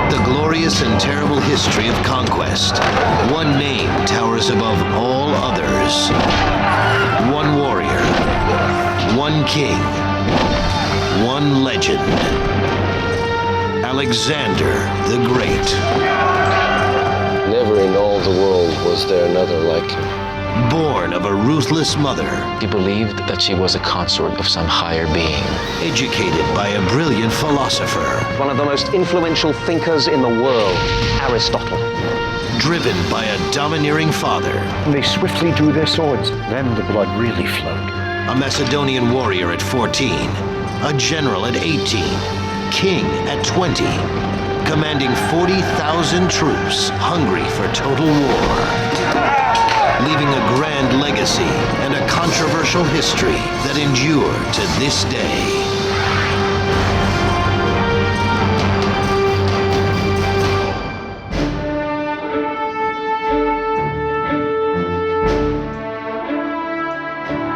The glorious and terrible history of conquest. One name towers above all others. One warrior. One king. One legend. Alexander the Great. Never in all the world was there another like him. Born of a ruthless mother. He believed that she was a consort of some higher being. Educated by a brilliant philosopher. One of the most influential thinkers in the world, Aristotle. Driven by a domineering father. They swiftly drew their swords. Then the blood really flowed. A Macedonian warrior at 14. A general at 18. King at 20. Commanding 40,000 troops, hungry for total war. Leaving a grand legacy and a controversial history that endure to this day.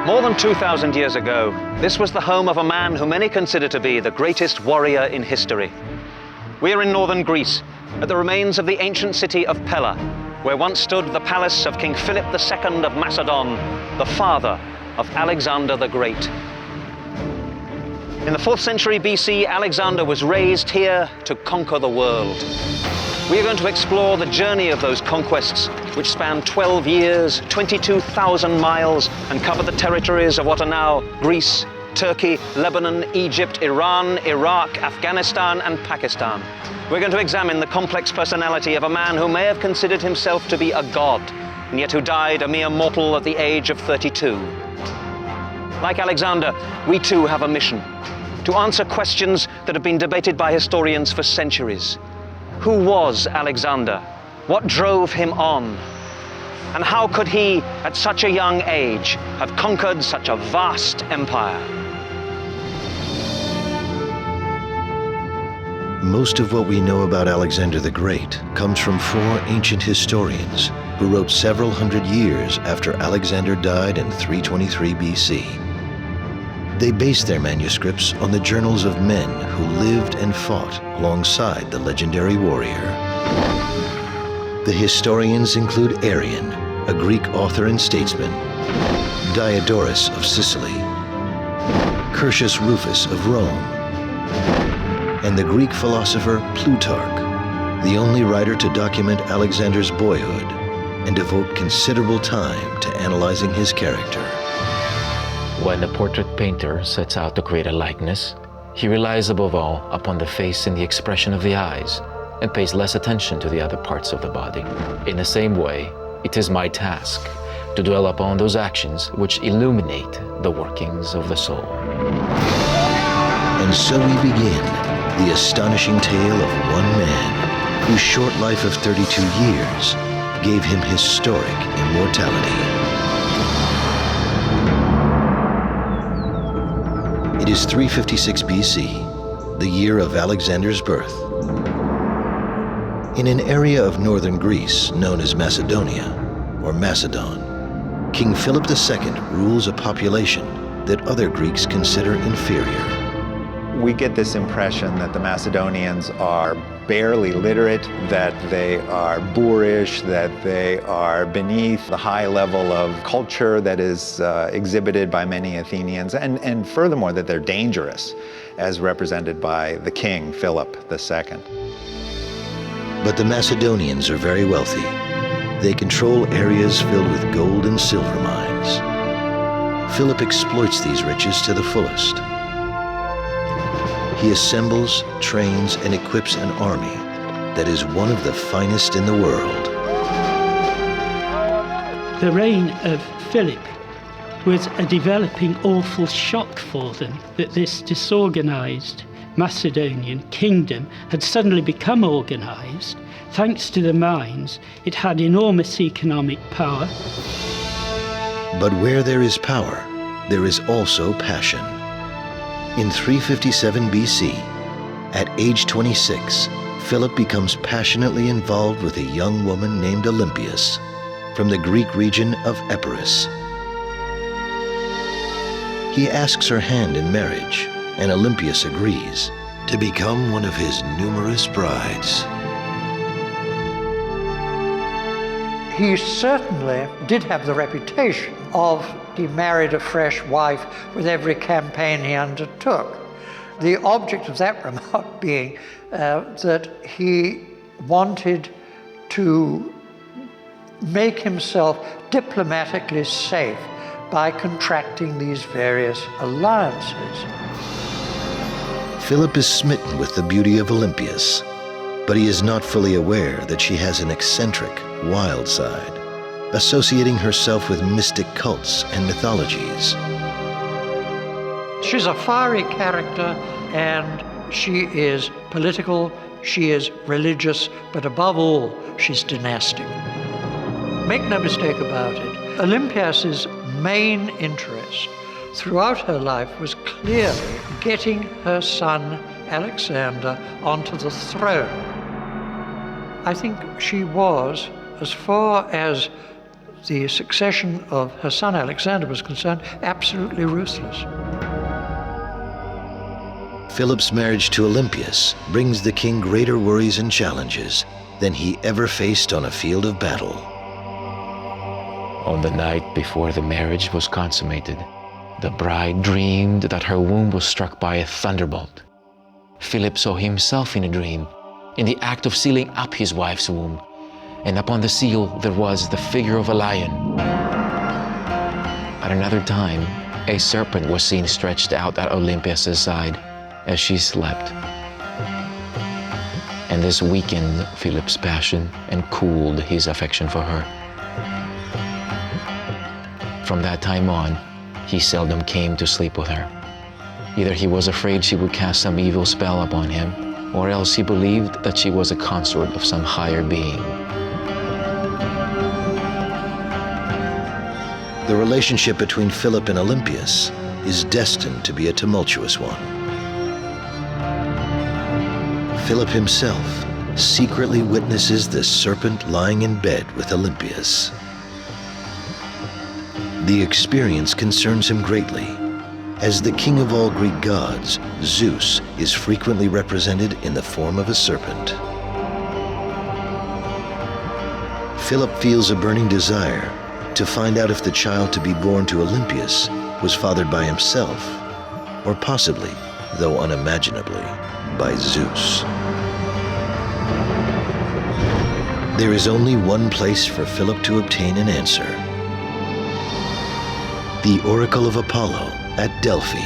More than 2,000 years ago, this was the home of a man who many consider to be the greatest warrior in history. We are in northern Greece, at the remains of the ancient city of Pella, where once stood the palace of King Philip II of Macedon, the father of Alexander the Great. In the 4th century BC, Alexander was raised here to conquer the world. We are going to explore the journey of those conquests, which span 12 years, 22,000 miles, and cover the territories of what are now Greece, Turkey, Lebanon, Egypt, Iran, Iraq, Afghanistan, and Pakistan. We're going to examine the complex personality of a man who may have considered himself to be a god, and yet who died a mere mortal at the age of 32. Like Alexander, we too have a mission: to answer questions that have been debated by historians for centuries. Who was Alexander? What drove him on? And how could he, at such a young age, have conquered such a vast empire? Most of what we know about Alexander the Great comes from 4 ancient historians who wrote several hundred years after Alexander died in 323 BC. They based their manuscripts on the journals of men who lived and fought alongside the legendary warrior. The historians include Arrian, a Greek author and statesman, Diodorus of Sicily, Curtius Rufus of Rome, and the Greek philosopher Plutarch, the only writer to document Alexander's boyhood and devote considerable time to analyzing his character. When a portrait painter sets out to create a likeness, he relies above all upon the face and the expression of the eyes, and pays less attention to the other parts of the body. In the same way, it is my task to dwell upon those actions which illuminate the workings of the soul. And so we begin the astonishing tale of one man whose short life of 32 years gave him historic immortality. It is 356 BC, the year of Alexander's birth. In an area of northern Greece known as Macedonia, or Macedon, King Philip II rules a population that other Greeks consider inferior. We get this impression that the Macedonians are barely literate, that they are boorish, that they are beneath the high level of culture that is exhibited by many Athenians, and furthermore that they're dangerous, as represented by the king, Philip II. But the Macedonians are very wealthy. They control areas filled with gold and silver mines. Philip exploits these riches to the fullest. He assembles, trains, and equips an army that is one of the finest in the world. The reign of Philip was a developing awful shock for them, that this disorganized Macedonian kingdom had suddenly become organized. Thanks to the mines, it had enormous economic power. But where there is power, there is also passion. In 357 BC, at age 26, Philip becomes passionately involved with a young woman named Olympias from the Greek region of Epirus. He asks her hand in marriage, and Olympias agrees, to become one of his numerous brides. He certainly did have the reputation of he married a fresh wife with every campaign he undertook. The object of that remark being that he wanted to make himself diplomatically safe by contracting these various alliances. Philip is smitten with the beauty of Olympias, but he is not fully aware that she has an eccentric, wild side, associating herself with mystic cults and mythologies. She's a fiery character, and she is political, she is religious, but above all, she's dynastic. Make no mistake about it, Olympias's main interest throughout her life was clearly getting her son Alexander onto the throne. I think she was, as far as the succession of her son Alexander was concerned, absolutely ruthless. Philip's marriage to Olympias brings the king greater worries and challenges than he ever faced on a field of battle. On the night before the marriage was consummated, the bride dreamed that her womb was struck by a thunderbolt. Philip saw himself in a dream, in the act of sealing up his wife's womb, and upon the seal there was the figure of a lion. At another time, a serpent was seen stretched out at Olympias' side as she slept. And this weakened Philip's passion and cooled his affection for her. From that time on, he seldom came to sleep with her. Either he was afraid she would cast some evil spell upon him, or else he believed that she was a consort of some higher being. The relationship between Philip and Olympias is destined to be a tumultuous one. Philip himself secretly witnesses the serpent lying in bed with Olympias. The experience concerns him greatly, as the king of all Greek gods, Zeus, is frequently represented in the form of a serpent. Philip feels a burning desire to find out if the child to be born to Olympias was fathered by himself, or possibly, though unimaginably, by Zeus. There is only one place for Philip to obtain an answer: the Oracle of Apollo at Delphi.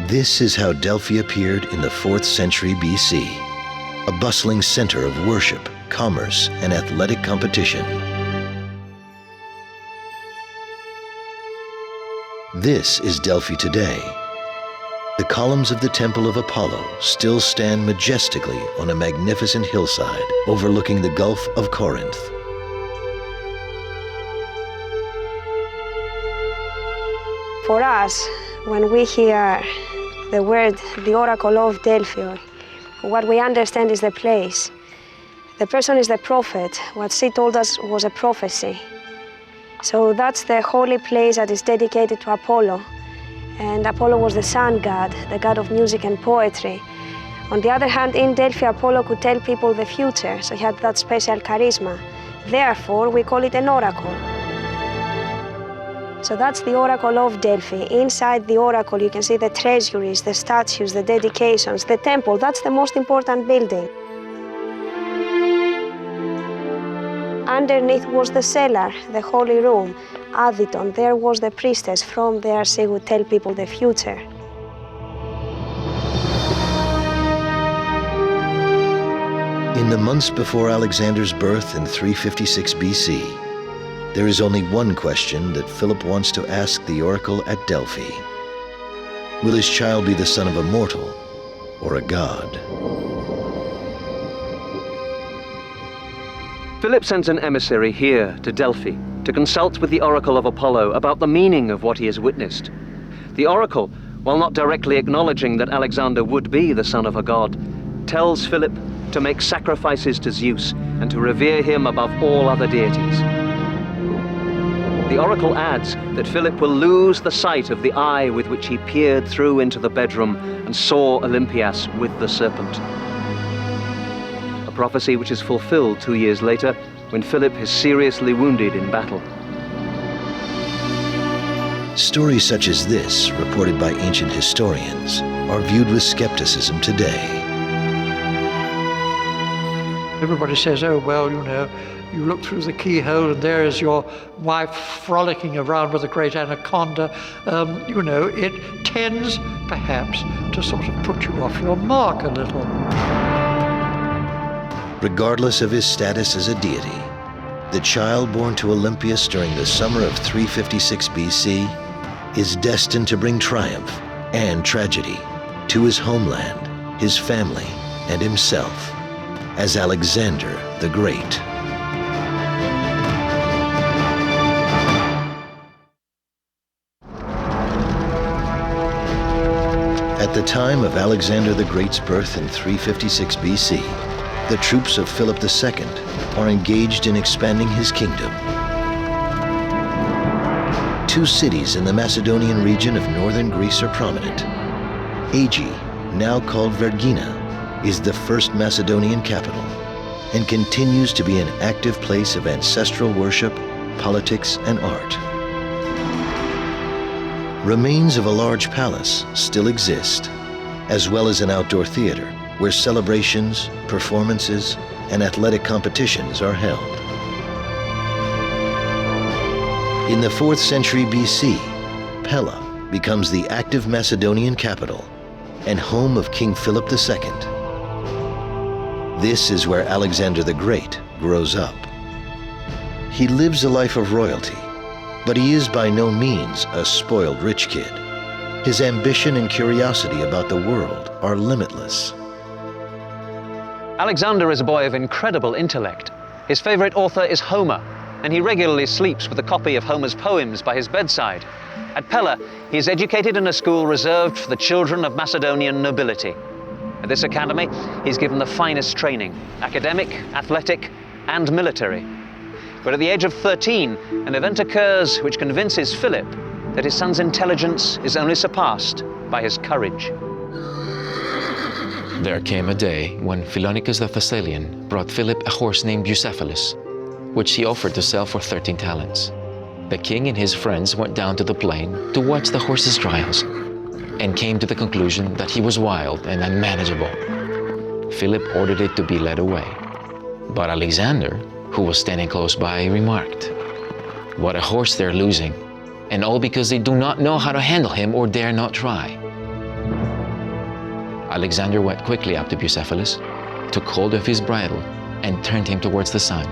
This is how Delphi appeared in the 4th century BC, a bustling center of worship, commerce, and athletic competition. This is Delphi today. The columns of the Temple of Apollo still stand majestically on a magnificent hillside overlooking the Gulf of Corinth. For us, when we hear the word, the Oracle of Delphi, what we understand is the place. The person is the prophet. What she told us was a prophecy. So that's the holy place that is dedicated to Apollo. And Apollo was the sun god, the god of music and poetry. On the other hand, in Delphi, Apollo could tell people the future, so he had that special charisma. Therefore, we call it an oracle. So that's the Oracle of Delphi. Inside the oracle, you can see the treasuries, the statues, the dedications, the temple. That's the most important building. Underneath was the cellar, the holy room. Aditon, there was the priestess. From there, she would tell people the future. In the months before Alexander's birth in 356 BC, there is only one question that Philip wants to ask the oracle at Delphi. Will his child be the son of a mortal or a god? Philip sends an emissary here to Delphi to consult with the Oracle of Apollo about the meaning of what he has witnessed. The oracle, while not directly acknowledging that Alexander would be the son of a god, tells Philip to make sacrifices to Zeus and to revere him above all other deities. The oracle adds that Philip will lose the sight of the eye with which he peered through into the bedroom and saw Olympias with the serpent. A prophecy which is fulfilled 2 years later when Philip is seriously wounded in battle. Stories such as this, reported by ancient historians, are viewed with skepticism today. Everybody says, oh, well, you know, you look through the keyhole and there is your wife frolicking around with a great anaconda. You know, it tends, perhaps, to sort of put you off your mark a little. Regardless of his status as a deity, the child born to Olympias during the summer of 356 BC is destined to bring triumph and tragedy to his homeland, his family, and himself as Alexander the Great. At the time of Alexander the Great's birth in 356 BC, the troops of Philip II are engaged in expanding his kingdom. 2 cities in the Macedonian region of northern Greece are prominent. Aegi, now called Vergina, is the first Macedonian capital and continues to be an active place of ancestral worship, politics, and art. Remains of a large palace still exist, as well as an outdoor theater where celebrations, performances, and athletic competitions are held. In the 4th century BC, Pella becomes the active Macedonian capital and home of King Philip II. This is where Alexander the Great grows up. He lives a life of royalty, but he is by no means a spoiled rich kid. His ambition and curiosity about the world are limitless. Alexander is a boy of incredible intellect. His favorite author is Homer, and he regularly sleeps with a copy of Homer's poems by his bedside. At Pella, he is educated in a school reserved for the children of Macedonian nobility. At this academy, he's given the finest training, academic, athletic, and military. But at the age of 13, an event occurs which convinces Philip that his son's intelligence is only surpassed by his courage. There came a day when Philonicus the Thessalian brought Philip a horse named Bucephalus, which he offered to sell for 13 talents. The king and his friends went down to the plain to watch the horse's trials and came to the conclusion that he was wild and unmanageable. Philip ordered it to be led away. But Alexander, who was standing close by, remarked, "What a horse they're losing, and all because they do not know how to handle him or dare not try." Alexander went quickly up to Bucephalus, took hold of his bridle, and turned him towards the sun,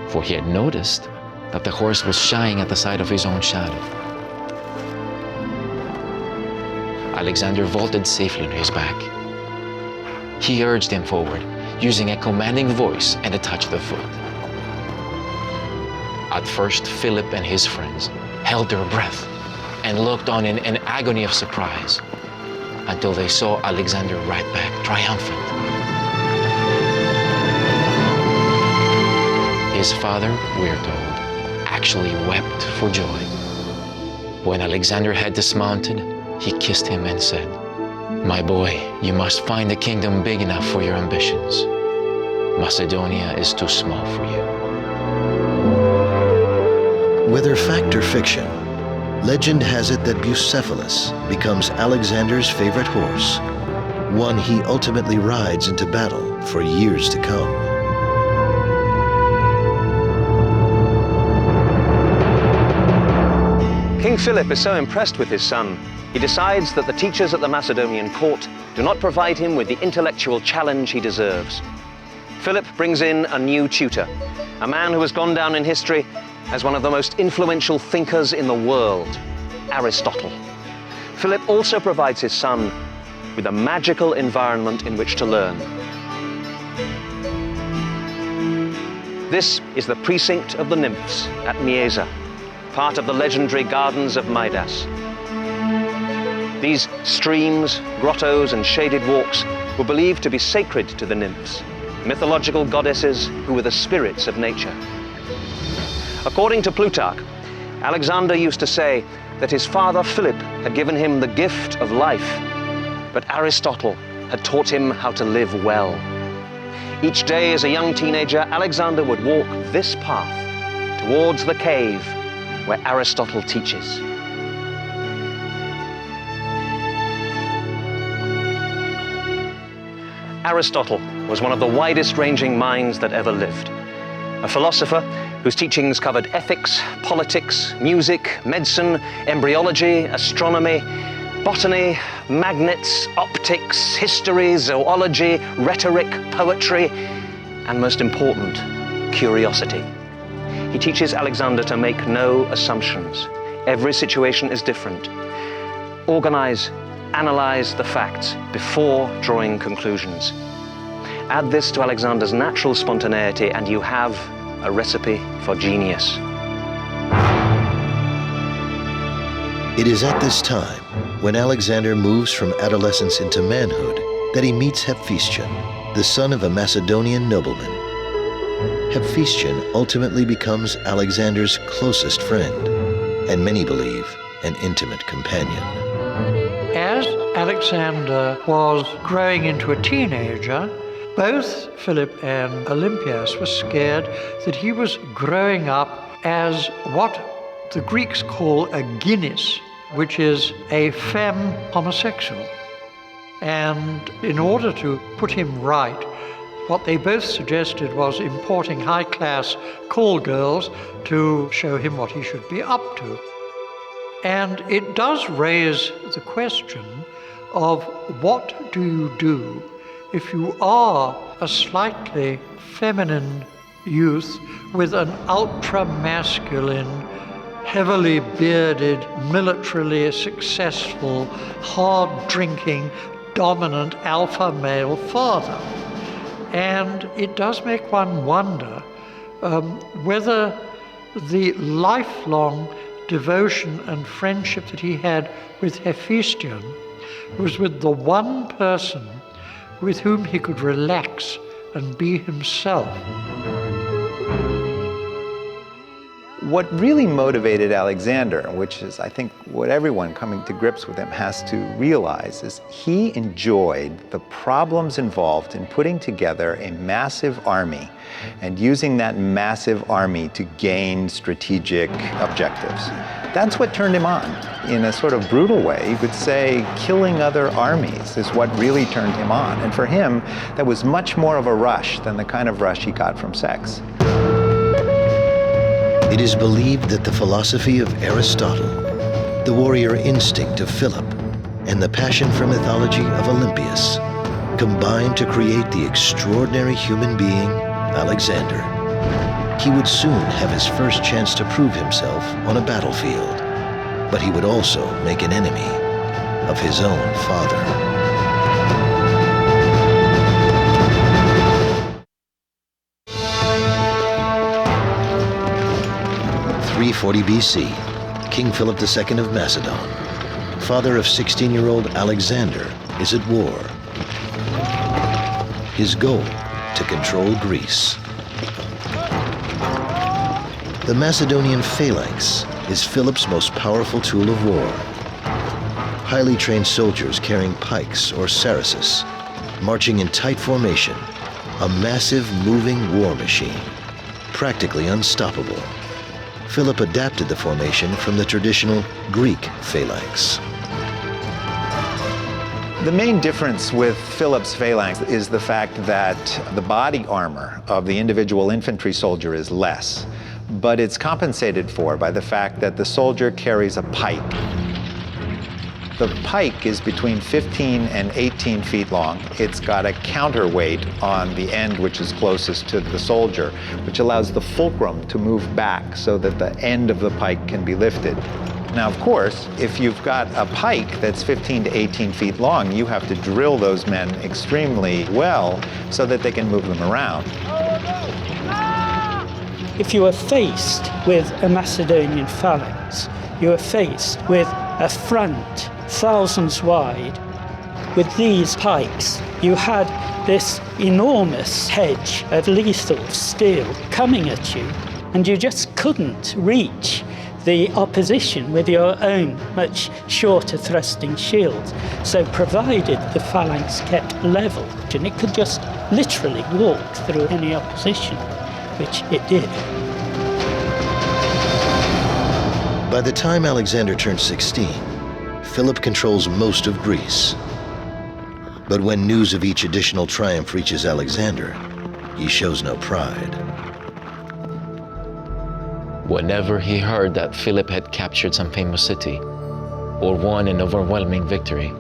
for he had noticed that the horse was shying at the sight of his own shadow. Alexander vaulted safely on his back. He urged him forward, using a commanding voice and a touch of the foot. At first, Philip and his friends held their breath and looked on in an agony of surprise until they saw Alexander ride back triumphant. His father, we're told, actually wept for joy. When Alexander had dismounted, he kissed him and said, "My boy, you must find a kingdom big enough for your ambitions. Macedonia is too small for you." Whether fact or fiction, legend has it that Bucephalus becomes Alexander's favorite horse, one he ultimately rides into battle for years to come. King Philip is so impressed with his son, he decides that the teachers at the Macedonian court do not provide him with the intellectual challenge he deserves. Philip brings in a new tutor, a man who has gone down in history as one of the most influential thinkers in the world, Aristotle. Philip also provides his son with a magical environment in which to learn. This is the precinct of the nymphs at Mieza, part of the legendary gardens of Midas. These streams, grottos, and shaded walks were believed to be sacred to the nymphs, mythological goddesses who were the spirits of nature. According to Plutarch, Alexander used to say that his father Philip had given him the gift of life, but Aristotle had taught him how to live well. Each day as a young teenager, Alexander would walk this path towards the cave where Aristotle teaches. Aristotle was one of the widest-ranging minds that ever lived. A philosopher whose teachings covered ethics, politics, music, medicine, embryology, astronomy, botany, magnets, optics, history, zoology, rhetoric, poetry, and most important, curiosity. He teaches Alexander to make no assumptions. Every situation is different. Organize, analyze the facts before drawing conclusions. Add this to Alexander's natural spontaneity and you have a recipe for genius. It is at this time, when Alexander moves from adolescence into manhood, that he meets Hephaestion, the son of a Macedonian nobleman. Hephaestion ultimately becomes Alexander's closest friend, and many believe an intimate companion. As Alexander was growing into a teenager, both Philip and Olympias were scared that he was growing up as what the Greeks call a guinness, which is a femme homosexual. And in order to put him right, what they both suggested was importing high-class call girls to show him what he should be up to. And it does raise the question of what do you do if you are a slightly feminine youth with an ultra-masculine, heavily bearded, militarily successful, hard-drinking, dominant alpha male father. And it does make one wonder whether the lifelong devotion and friendship that he had with Hephaestion was with the one person with whom he could relax and be himself. What really motivated Alexander, which is, I think, what everyone coming to grips with him has to realize, is he enjoyed the problems involved in putting together a massive army and using that massive army to gain strategic objectives. That's what turned him on. In a sort of brutal way, you could say killing other armies is what really turned him on. And for him, that was much more of a rush than the kind of rush he got from sex. It is believed that the philosophy of Aristotle, the warrior instinct of Philip, and the passion for mythology of Olympias combined to create the extraordinary human being, Alexander. He would soon have his first chance to prove himself on a battlefield, but he would also make an enemy of his own father. 340 BC, King Philip II of Macedon, father of 16-year-old Alexander, is at war. His goal, to control Greece. The Macedonian phalanx is Philip's most powerful tool of war. Highly trained soldiers carrying pikes or sarissas, marching in tight formation, a massive moving war machine, practically unstoppable. Philip adapted the formation from the traditional Greek phalanx. The main difference with Philip's phalanx is the fact that the body armor of the individual infantry soldier is less, but it's compensated for by the fact that the soldier carries a pike. The pike is between 15 and 18 feet long. It's got a counterweight on the end which is closest to the soldier, which allows the fulcrum to move back so that the end of the pike can be lifted. Now, of course, if you've got a pike that's 15 to 18 feet long, you have to drill those men extremely well so that they can move them around. If you are faced with a Macedonian phalanx, you are faced with a front thousands wide. With these pikes, you had this enormous hedge of lethal steel coming at you, and you just couldn't reach the opposition with your own much shorter thrusting shields. So provided the phalanx kept level, and it could just literally walk through any opposition, which it did. By the time Alexander turns 16, Philip controls most of Greece. But when news of each additional triumph reaches Alexander, he shows no pride. Whenever he heard that Philip had captured some famous city or won an overwhelming victory,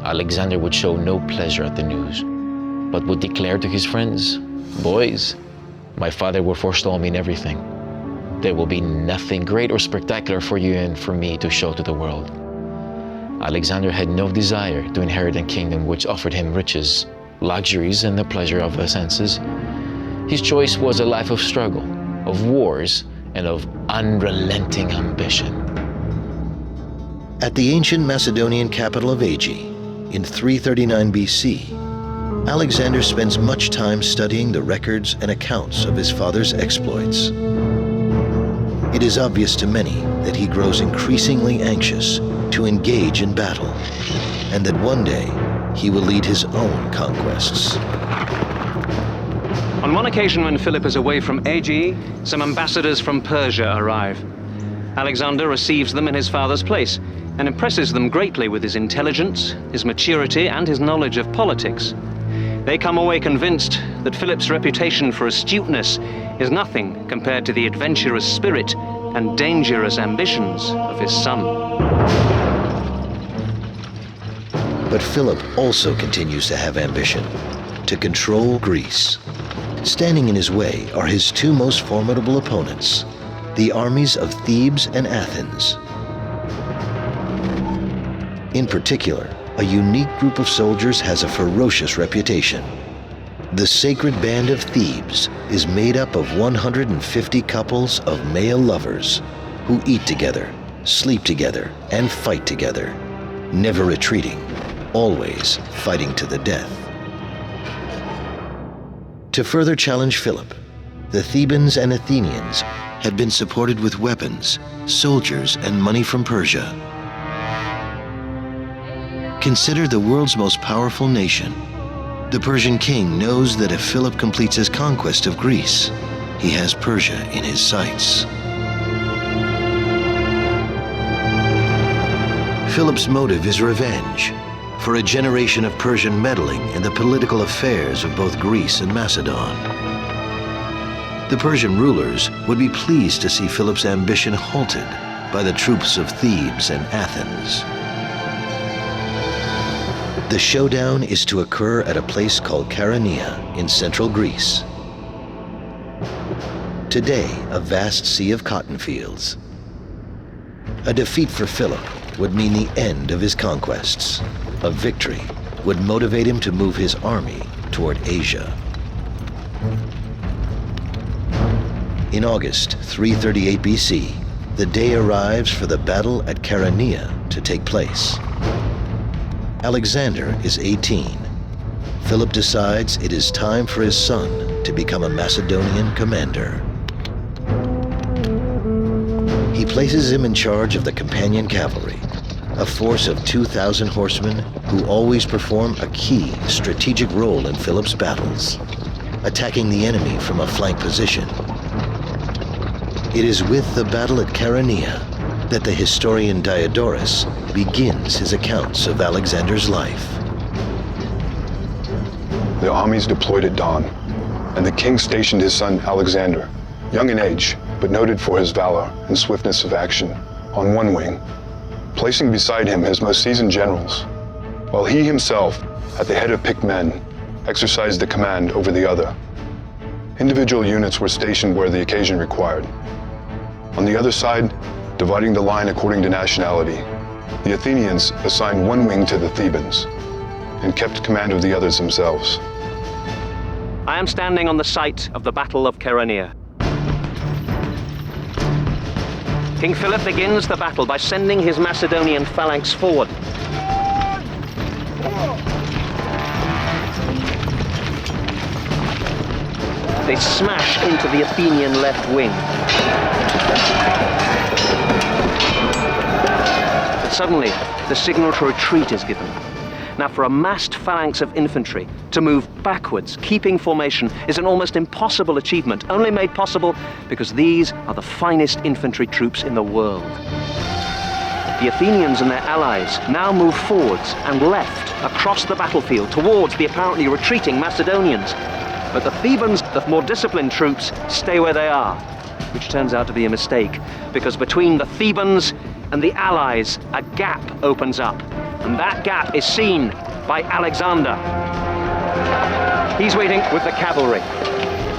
Alexander would show no pleasure at the news, but would declare to his friends, "Boys, my father will forestall me in everything. There will be nothing great or spectacular for you and for me to show to the world." Alexander had no desire to inherit a kingdom which offered him riches, luxuries, and the pleasure of the senses. His choice was a life of struggle, of wars, and of unrelenting ambition. At the ancient Macedonian capital of Aegae, in 339 BC, Alexander spends much time studying the records and accounts of his father's exploits. It is obvious to many that he grows increasingly anxious to engage in battle, and that one day he will lead his own conquests. On one occasion when Philip is away from Aegae, some ambassadors from Persia arrive. Alexander receives them in his father's place and impresses them greatly with his intelligence, his maturity, and his knowledge of politics. They come away convinced that Philip's reputation for astuteness is nothing compared to the adventurous spirit and dangerous ambitions of his son. But Philip also continues to have ambition, to control Greece. Standing in his way are his two most formidable opponents, the armies of Thebes and Athens. In particular, a unique group of soldiers has a ferocious reputation. The sacred band of Thebes is made up of 150 couples of male lovers who eat together, sleep together, and fight together, never retreating, always fighting to the death. To further challenge Philip, the Thebans and Athenians had been supported with weapons, soldiers, and money from Persia. Considered the world's most powerful nation, the Persian king knows that if Philip completes his conquest of Greece, he has Persia in his sights. Philip's motive is revenge for a generation of Persian meddling in the political affairs of both Greece and Macedon. The Persian rulers would be pleased to see Philip's ambition halted by the troops of Thebes and Athens. The showdown is to occur at a place called Chaeronea in central Greece. Today, a vast sea of cotton fields. A defeat for Philip would mean the end of his conquests. A victory would motivate him to move his army toward Asia. In August 338 BC, the day arrives for the battle at Chaeronea to take place. Alexander is 18. Philip decides it is time for his son to become a Macedonian commander. He places him in charge of the companion cavalry, a force of 2,000 horsemen who always perform a key strategic role in Philip's battles, attacking the enemy from a flank position. It is with the battle at Chaeronea that the historian Diodorus begins his accounts of Alexander's life. The armies deployed at dawn, and the king stationed his son Alexander, young in age, but noted for his valor and swiftness of action, on one wing, placing beside him his most seasoned generals, while he himself, at the head of picked men, exercised the command over the other. Individual units were stationed where the occasion required. On the other side, dividing the line according to nationality, the Athenians assigned one wing to the Thebans and kept command of the others themselves. I am standing on the site of the Battle of Chaeronea. King Philip begins the battle by sending his Macedonian phalanx forward. They smash into the Athenian left wing. suddenly the signal to retreat is given. Now, for a massed phalanx of infantry to move backwards, keeping formation, is an almost impossible achievement, only made possible because these are the finest infantry troops in the world. The Athenians and their allies now move forwards and left across the battlefield towards the apparently retreating Macedonians. But the Thebans, the more disciplined troops, stay where they are, which turns out to be a mistake, because between the Thebans and the allies, a gap opens up. And that gap is seen by Alexander. He's waiting with the cavalry.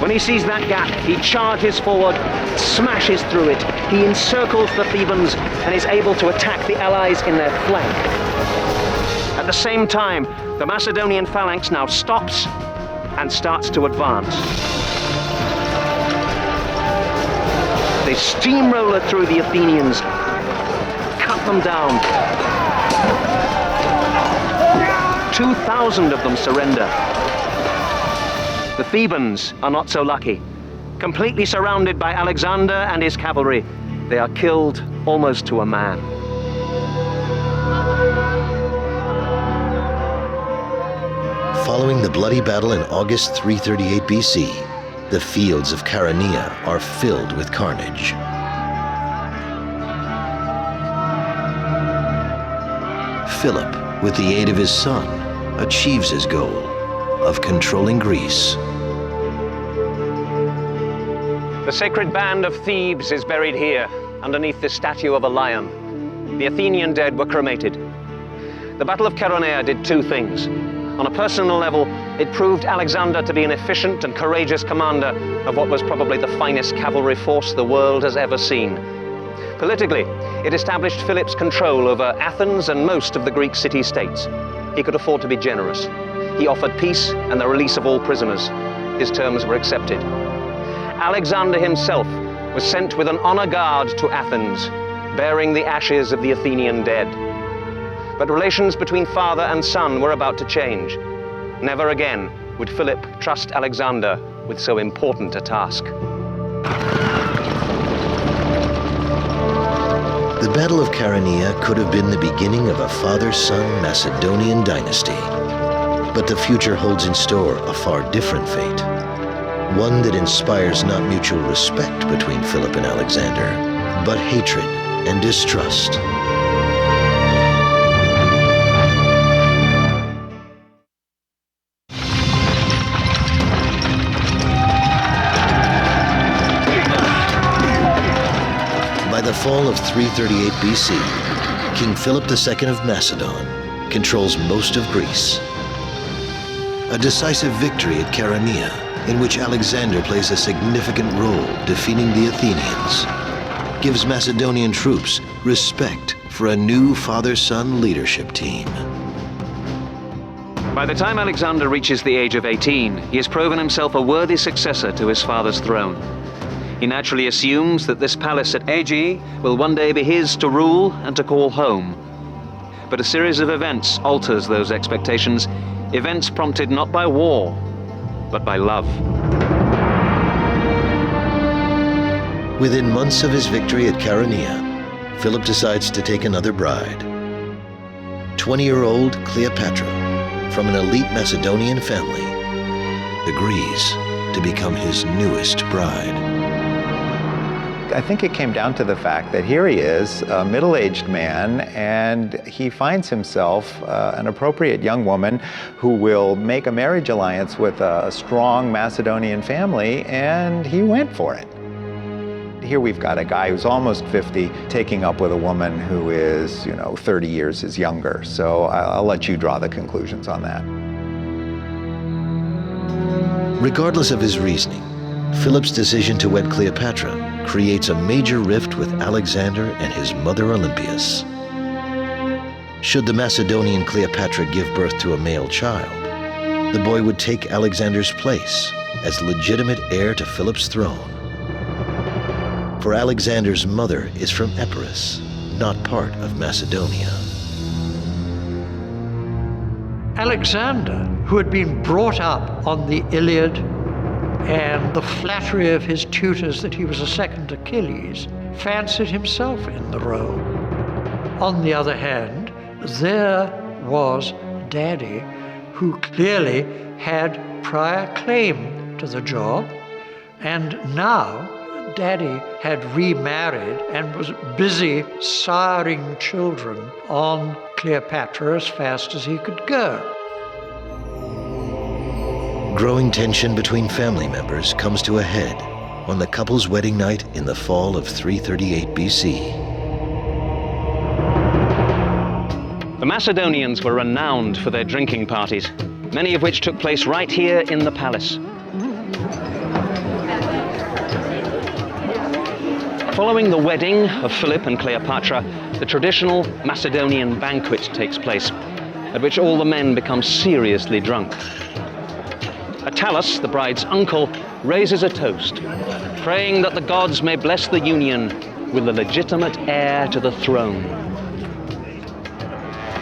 When he sees that gap, he charges forward, smashes through it. He encircles the Thebans and is able to attack the allies in their flank. At the same time, the Macedonian phalanx now stops and starts to advance. They steamroller through the Athenians, cut them down. 2,000 of them surrender. The Thebans are not so lucky. Completely surrounded by Alexander and his cavalry, they are killed almost to a man. Following the bloody battle in August 338 BC, the fields of Chaeronea are filled with carnage. Philip, with the aid of his son, achieves his goal of controlling Greece. The sacred band of Thebes is buried here, underneath the statue of a lion. The Athenian dead were cremated. The Battle of Chaeronea did two things. On a personal level, it proved Alexander to be an efficient and courageous commander of what was probably the finest cavalry force the world has ever seen. Politically, it established Philip's control over Athens and most of the Greek city-states. He could afford to be generous. He offered peace and the release of all prisoners. His terms were accepted. Alexander himself was sent with an honor guard to Athens, bearing the ashes of the Athenian dead. But relations between father and son were about to change. Never again would Philip trust Alexander with so important a task. The Battle of Chaeronea could have been the beginning of a father-son Macedonian dynasty. But the future holds in store a far different fate. One that inspires not mutual respect between Philip and Alexander, but hatred and distrust. By the fall of 338 BC, King Philip II of Macedon controls most of Greece. A decisive victory at Chaeronea, in which Alexander plays a significant role defeating the Athenians, gives Macedonian troops respect for a new father-son leadership team. By the time Alexander reaches the age of 18, he has proven himself a worthy successor to his father's throne. He naturally assumes that this palace at Aegae will one day be his to rule and to call home. But a series of events alters those expectations, events prompted not by war, but by love. Within months of his victory at Chaeronea, Philip decides to take another bride. 20-year-old Cleopatra, from an elite Macedonian family, agrees to become his newest bride. I think it came down to the fact that here he is, a middle-aged man, and he finds himself an appropriate young woman who will make a marriage alliance with a strong Macedonian family, and he went for it. Here we've got a guy who's almost 50 taking up with a woman who is, 30 years his younger. So I'll let you draw the conclusions on that. Regardless of his reasoning, Philip's decision to wed Cleopatra creates a major rift with Alexander and his mother Olympias. Should the Macedonian Cleopatra give birth to a male child, the boy would take Alexander's place as legitimate heir to Philip's throne. For Alexander's mother is from Epirus, not part of Macedonia. Alexander, who had been brought up on the Iliad and the flattery of his tutors that he was a second Achilles, fancied himself in the role. On the other hand, there was Daddy, who clearly had prior claim to the job, and now Daddy had remarried and was busy siring children on Cleopatra as fast as he could go. Growing tension between family members comes to a head on the couple's wedding night in the fall of 338 BC. The Macedonians were renowned for their drinking parties, many of which took place right here in the palace. Following the wedding of Philip and Cleopatra, the traditional Macedonian banquet takes place, at which all the men become seriously drunk. Attalus, the bride's uncle, raises a toast, praying that the gods may bless the union with the legitimate heir to the throne.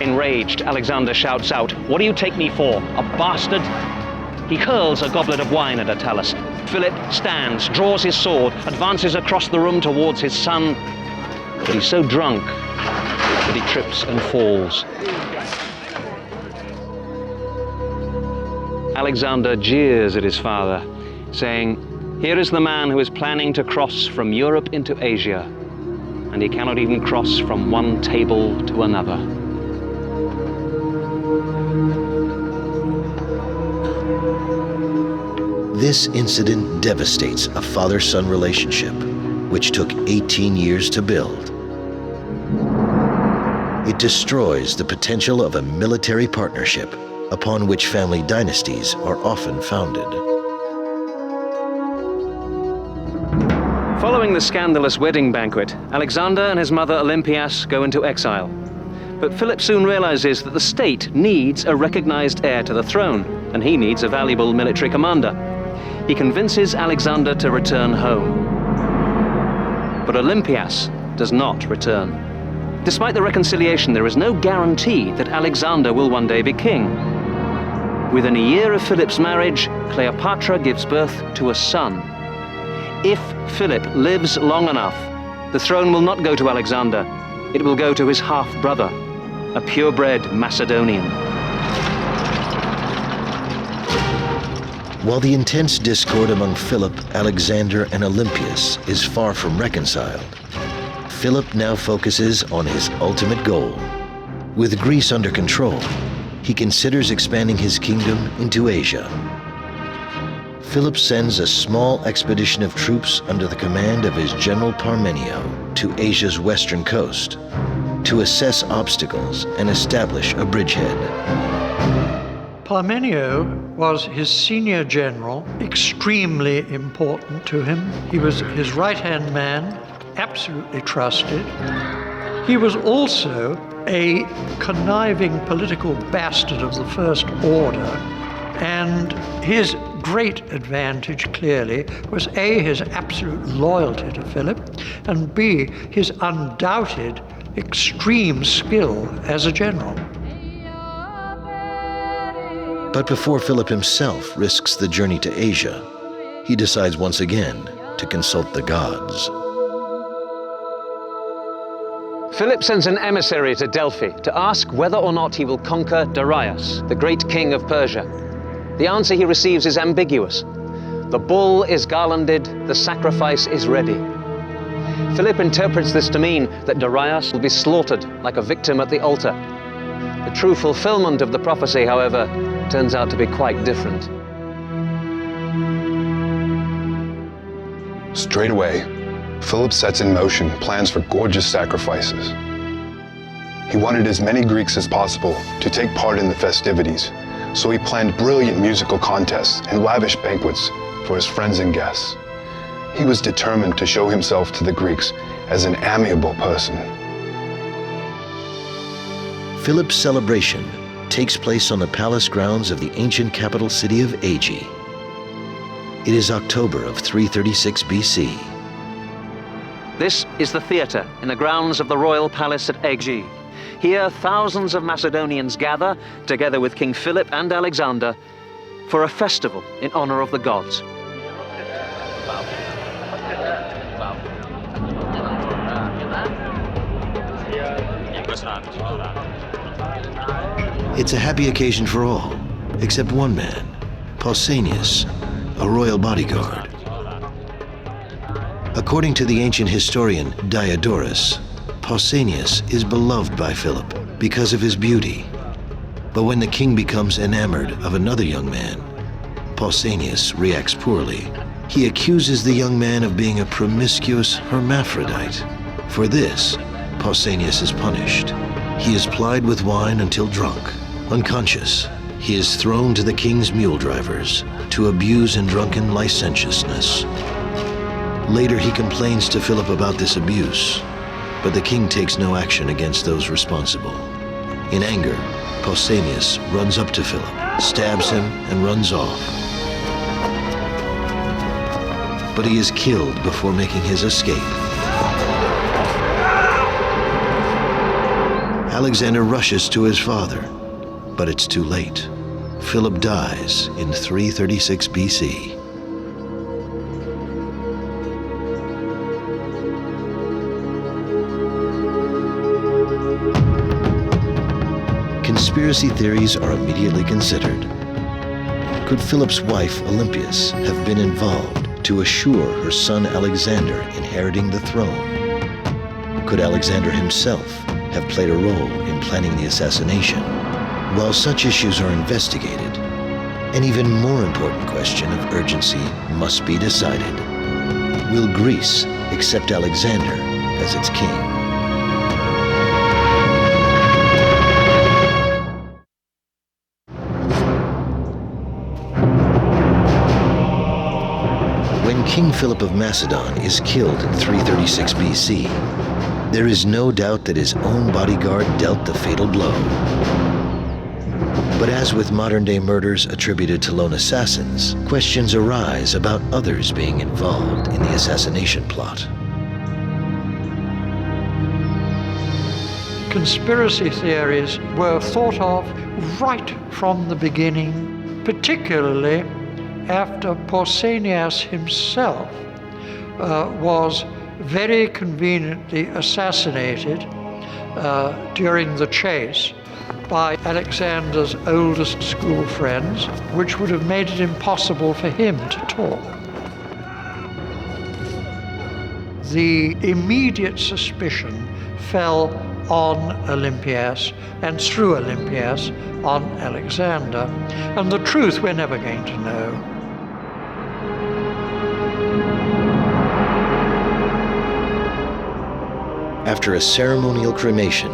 Enraged, Alexander shouts out, "What do you take me for, a bastard?" He hurls a goblet of wine at Attalus. Philip stands, draws his sword, advances across the room towards his son, but he's so drunk that he trips and falls. Alexander jeers at his father, saying, "Here is the man who is planning to cross from Europe into Asia, and he cannot even cross from one table to another." This incident devastates a father-son relationship, which took 18 years to build. It destroys the potential of a military partnership upon which family dynasties are often founded. Following the scandalous wedding banquet, Alexander and his mother Olympias go into exile. But Philip soon realizes that the state needs a recognized heir to the throne, and he needs a valuable military commander. He convinces Alexander to return home. But Olympias does not return. Despite the reconciliation, there is no guarantee that Alexander will one day be king. Within a year of Philip's marriage, Cleopatra gives birth to a son. If Philip lives long enough, the throne will not go to Alexander. It will go to his half-brother, a purebred Macedonian. While the intense discord among Philip, Alexander, and Olympias is far from reconciled, Philip now focuses on his ultimate goal. With Greece under control, he considers expanding his kingdom into Asia. Philip sends a small expedition of troops under the command of his general Parmenio to Asia's western coast to assess obstacles and establish a bridgehead. Parmenio was his senior general, extremely important to him. He was his right-hand man, absolutely trusted. He was also a conniving political bastard of the first order, and his great advantage, clearly, was A, his absolute loyalty to Philip, and B, his undoubted extreme skill as a general. But before Philip himself risks the journey to Asia, he decides once again to consult the gods. Philip sends an emissary to Delphi to ask whether or not he will conquer Darius, the great king of Persia. The answer he receives is ambiguous. The bull is garlanded, the sacrifice is ready. Philip interprets this to mean that Darius will be slaughtered like a victim at the altar. The true fulfillment of the prophecy, however, turns out to be quite different. Straight away, Philip sets in motion plans for gorgeous sacrifices. He wanted as many Greeks as possible to take part in the festivities, so he planned brilliant musical contests and lavish banquets for his friends and guests. He was determined to show himself to the Greeks as an amiable person. Philip's celebration takes place on the palace grounds of the ancient capital city of Aegae. It is October of 336 BC. This is the theatre in the grounds of the royal palace at Aegae. Here, thousands of Macedonians gather, together with King Philip and Alexander, for a festival in honor of the gods. It's a happy occasion for all, except one man, Pausanias, a royal bodyguard. According to the ancient historian Diodorus, Pausanias is beloved by Philip because of his beauty. But when the king becomes enamored of another young man, Pausanias reacts poorly. He accuses the young man of being a promiscuous hermaphrodite. For this, Pausanias is punished. He is plied with wine until drunk. Unconscious, he is thrown to the king's mule drivers to abuse in drunken licentiousness. Later, he complains to Philip about this abuse, but the king takes no action against those responsible. In anger, Pausanias runs up to Philip, stabs him, and runs off. But he is killed before making his escape. Alexander rushes to his father, but it's too late. Philip dies in 336 BC. Conspiracy theories are immediately considered. Could Philip's wife, Olympias, have been involved to assure her son Alexander inheriting the throne? Could Alexander himself have played a role in planning the assassination? While such issues are investigated, an even more important question of urgency must be decided. Will Greece accept Alexander as its king? When King Philip of Macedon is killed in 336 BC, there is no doubt that his own bodyguard dealt the fatal blow. But as with modern-day murders attributed to lone assassins, questions arise about others being involved in the assassination plot. Conspiracy theories were thought of right from the beginning, particularly after Pausanias himself was very conveniently assassinated during the chase by Alexander's oldest school friends, which would have made it impossible for him to talk. The immediate suspicion fell on Olympias, and through Olympias on Alexander, and the truth we're never going to know. After a ceremonial cremation,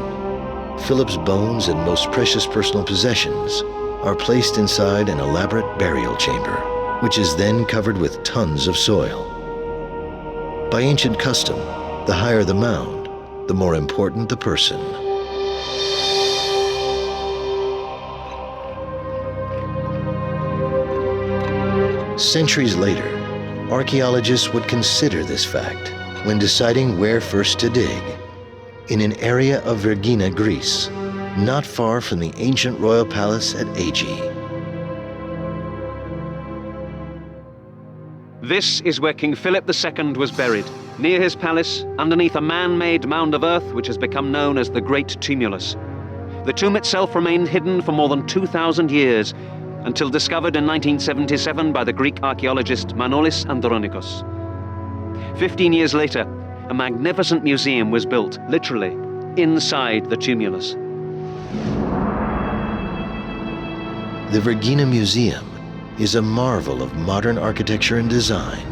Philip's bones and most precious personal possessions are placed inside an elaborate burial chamber, which is then covered with tons of soil. By ancient custom, the higher the mound, the more important the person. Centuries later, archaeologists would consider this fact when deciding where first to dig, in an area of Vergina, Greece, not far from the ancient royal palace at Aegi. This is where King Philip II was buried, near his palace, underneath a man-made mound of earth which has become known as the Great Tumulus. The tomb itself remained hidden for more than 2,000 years, until discovered in 1977 by the Greek archaeologist Manolis Andronikos. 15 years later, a magnificent museum was built, literally, inside the tumulus. The Vergina Museum is a marvel of modern architecture and design,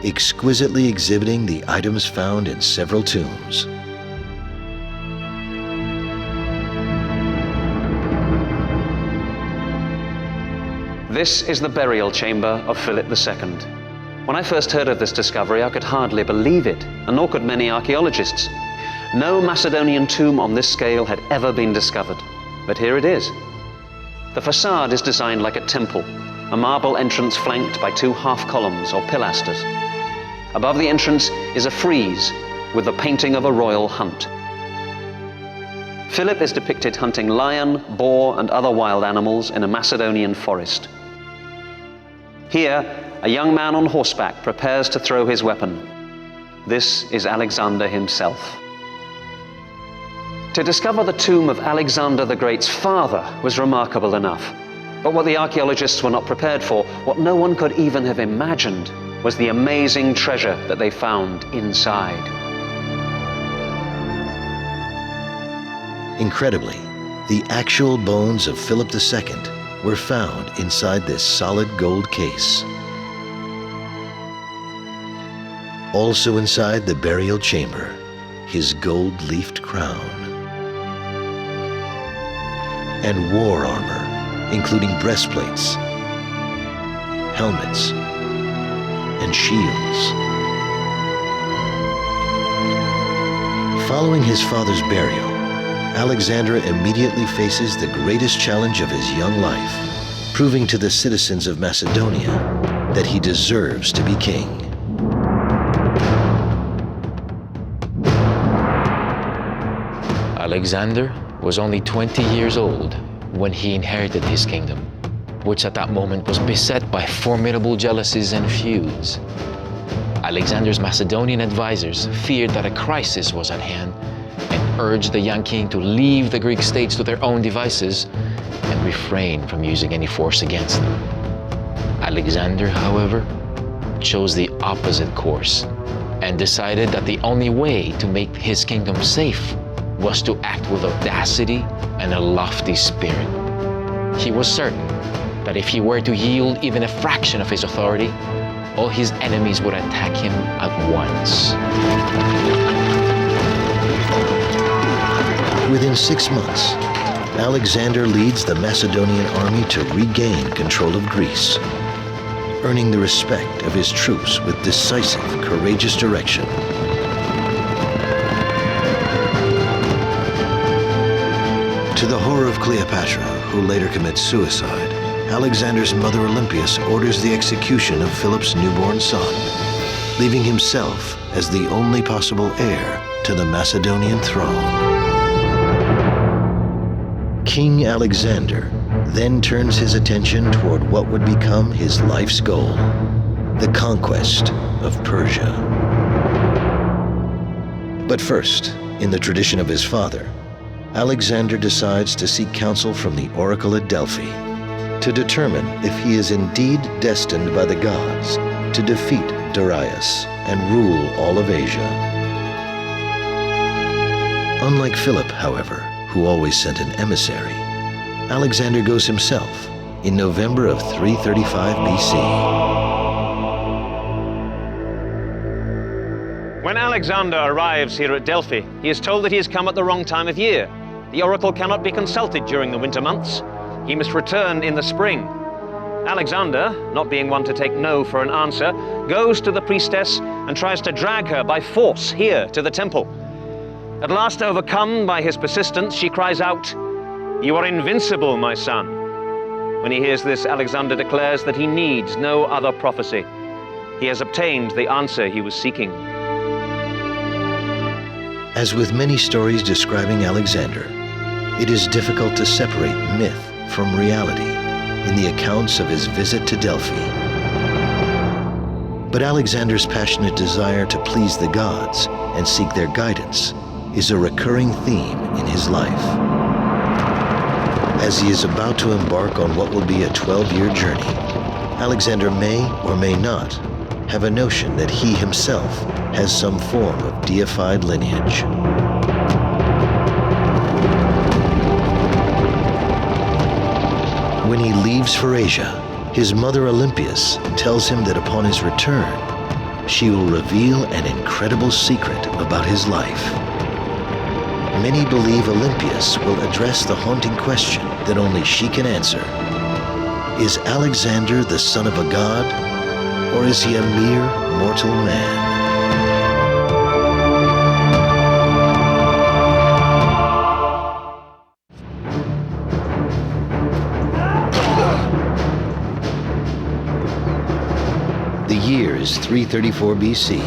exquisitely exhibiting the items found in several tombs. This is the burial chamber of Philip II. When I first heard of this discovery, I could hardly believe it, and nor could many archaeologists. No Macedonian tomb on this scale had ever been discovered, but here it is. The facade is designed like a temple, a marble entrance flanked by 2 half columns or pilasters. Above the entrance is a frieze with the painting of a royal hunt. Philip is depicted hunting lion, boar, and other wild animals in a Macedonian forest. Here, a young man on horseback prepares to throw his weapon. This is Alexander himself. To discover the tomb of Alexander the Great's father was remarkable enough. But what the archaeologists were not prepared for, what no one could even have imagined, was the amazing treasure that they found inside. Incredibly, the actual bones of Philip II were found inside this solid gold case. Also inside the burial chamber, his gold-leafed crown and war armor, including breastplates, helmets, and shields. Following his father's burial, Alexander immediately faces the greatest challenge of his young life, proving to the citizens of Macedonia that he deserves to be king. Alexander was only 20 years old when he inherited his kingdom, which at that moment was beset by formidable jealousies and feuds. Alexander's Macedonian advisors feared that a crisis was at hand and urged the young king to leave the Greek states to their own devices and refrain from using any force against them. Alexander, however, chose the opposite course and decided that the only way to make his kingdom safe was to act with audacity and a lofty spirit. He was certain that if he were to yield even a fraction of his authority, all his enemies would attack him at once. Within 6 months, Alexander leads the Macedonian army to regain control of Greece, earning the respect of his troops with decisive, courageous direction. To the horror of Cleopatra, who later commits suicide, Alexander's mother Olympias orders the execution of Philip's newborn son, leaving himself as the only possible heir to the Macedonian throne. King Alexander then turns his attention toward what would become his life's goal, the conquest of Persia. But first, in the tradition of his father, Alexander decides to seek counsel from the oracle at Delphi to determine if he is indeed destined by the gods to defeat Darius and rule all of Asia. Unlike Philip, however, who always sent an emissary, Alexander goes himself in November of 335 BC. When Alexander arrives here at Delphi, he is told that he has come at the wrong time of year. The oracle cannot be consulted during the winter months. He must return in the spring. Alexander, not being one to take no for an answer, goes to the priestess and tries to drag her by force here to the temple. At last, overcome by his persistence, she cries out, "You are invincible, my son." When he hears this, Alexander declares that he needs no other prophecy. He has obtained the answer he was seeking. As with many stories describing Alexander, it is difficult to separate myth from reality in the accounts of his visit to Delphi. But Alexander's passionate desire to please the gods and seek their guidance is a recurring theme in his life. As he is about to embark on what will be a 12-year journey, Alexander may or may not have a notion that he himself has some form of deified lineage. When he leaves for Asia, his mother Olympias tells him that upon his return, she will reveal an incredible secret about his life. Many believe Olympias will address the haunting question that only she can answer. Is Alexander the son of a god, or is he a mere mortal man? The year is 334 BC.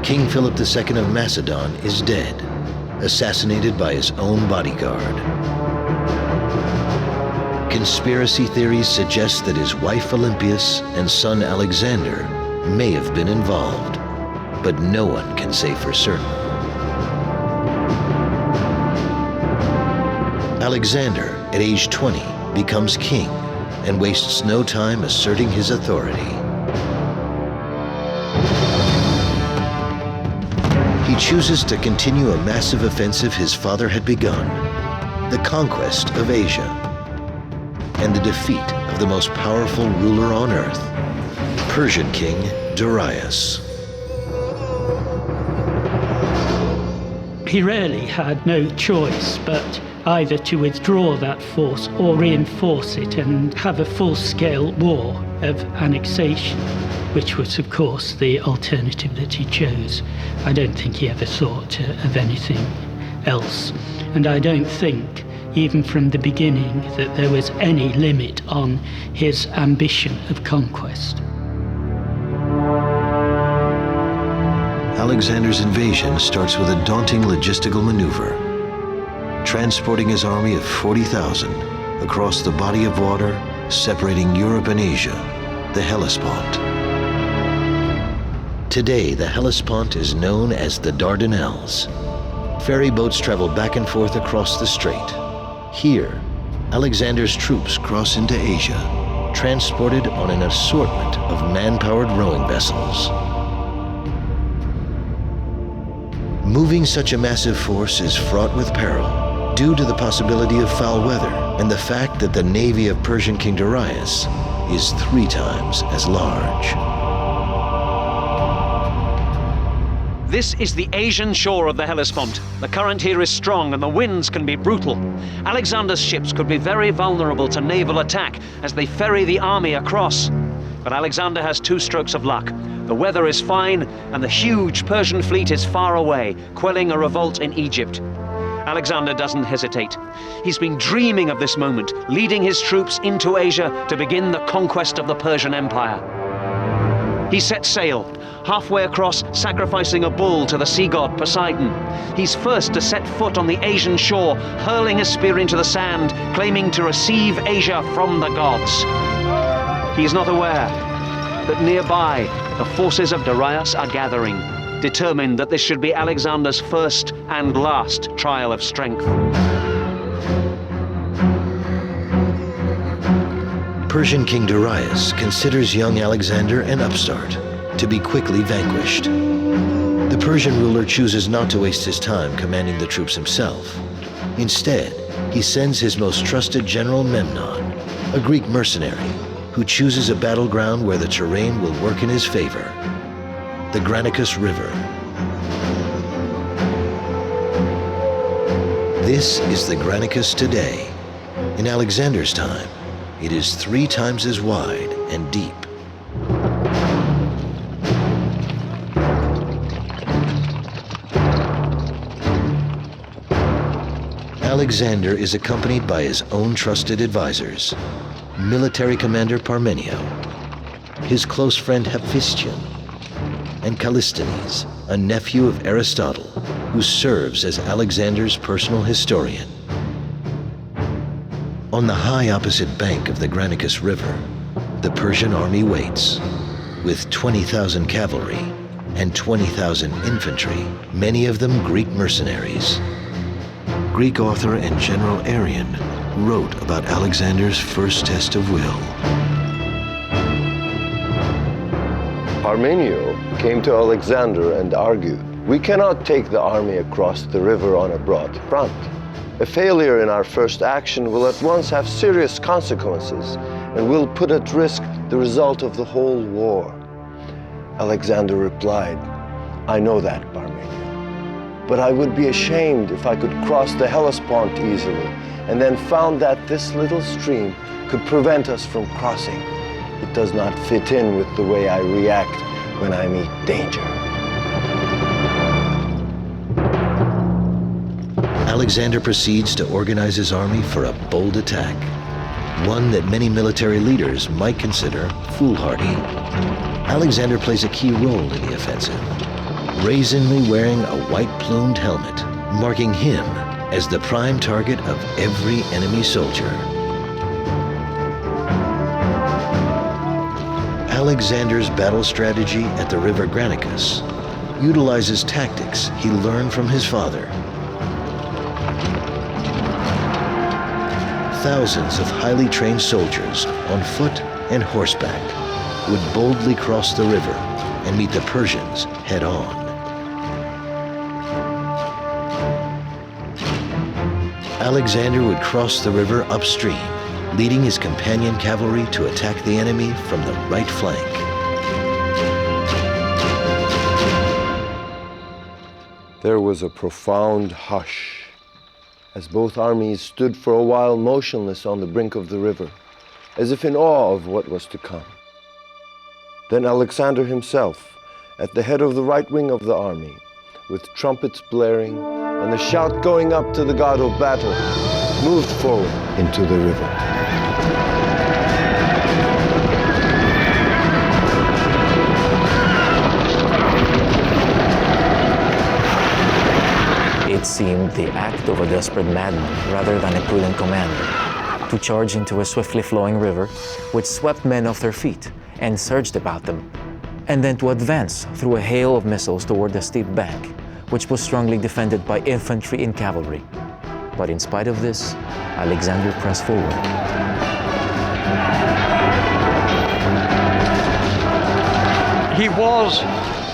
King Philip II of Macedon is dead, assassinated by his own bodyguard. Conspiracy theories suggest that his wife Olympias and son Alexander may have been involved, but no one can say for certain. Alexander, at age 20, becomes king and wastes no time asserting his authority. He chooses to continue a massive offensive his father had begun, the conquest of Asia, and the defeat of the most powerful ruler on earth, Persian king Darius. He really had no choice but either to withdraw that force or reinforce it and have a full-scale war of annexation, which was, of course, the alternative that he chose. I don't think he ever thought of anything else. And I don't think, even from the beginning, that there was any limit on his ambition of conquest. Alexander's invasion starts with a daunting logistical maneuver, transporting his army of 40,000 across the body of water separating Europe and Asia, the Hellespont. Today, the Hellespont is known as the Dardanelles. Ferry boats travel back and forth across the strait. Here, Alexander's troops cross into Asia, transported on an assortment of man-powered rowing vessels. Moving such a massive force is fraught with peril due to the possibility of foul weather and the fact that the navy of Persian King Darius is 3 times as large. This is the Asian shore of the Hellespont. The current here is strong and the winds can be brutal. Alexander's ships could be very vulnerable to naval attack as they ferry the army across. But Alexander has 2 strokes of luck. The weather is fine and the huge Persian fleet is far away, quelling a revolt in Egypt. Alexander doesn't hesitate. He's been dreaming of this moment, leading his troops into Asia to begin the conquest of the Persian Empire. He sets sail, halfway across, sacrificing a bull to the sea god Poseidon. He's first to set foot on the Asian shore, hurling a spear into the sand, claiming to receive Asia from the gods. He is not aware that nearby, the forces of Darius are gathering, determined that this should be Alexander's first and last trial of strength. Persian King Darius considers young Alexander an upstart, to be quickly vanquished. The Persian ruler chooses not to waste his time commanding the troops himself. Instead, he sends his most trusted general Memnon, a Greek mercenary, who chooses a battleground where the terrain will work in his favor, the Granicus River. This is the Granicus today. In Alexander's time, it is 3 times as wide and deep. Alexander is accompanied by his own trusted advisors, military commander Parmenio, his close friend Hephaestion, and Callisthenes, a nephew of Aristotle, who serves as Alexander's personal historian. On the high opposite bank of the Granicus River, the Persian army waits, with 20,000 cavalry and 20,000 infantry, many of them Greek mercenaries. Greek author and General Arrian wrote about Alexander's first test of will. Parmenio came to Alexander and argued, "We cannot take the army across the river on a broad front. A failure in our first action will at once have serious consequences and will put at risk the result of the whole war." Alexander replied, "I know that, Parmenio, but I would be ashamed if I could cross the Hellespont easily and then found that this little stream could prevent us from crossing. It does not fit in with the way I react when I meet danger." Alexander proceeds to organize his army for a bold attack, one that many military leaders might consider foolhardy. Alexander plays a key role in the offensive, brazenly wearing a white-plumed helmet, marking him as the prime target of every enemy soldier. Alexander's battle strategy at the river Granicus utilizes tactics he learned from his father. thousands of highly trained soldiers on foot and horseback would boldly cross the river and meet the Persians head-on. Alexander would cross the river upstream, leading his companion cavalry to attack the enemy from the right flank. There was a profound hush as both armies stood for a while motionless on the brink of the river, as if in awe of what was to come. Then Alexander himself, at the head of the right wing of the army, with trumpets blaring and the shout going up to the god of battle, moved forward into the river. It seemed the act of a desperate madman rather than a prudent commander to charge into a swiftly flowing river which swept men off their feet and surged about them, and then to advance through a hail of missiles toward the steep bank, which was strongly defended by infantry and cavalry. But in spite of this, Alexander pressed forward. He was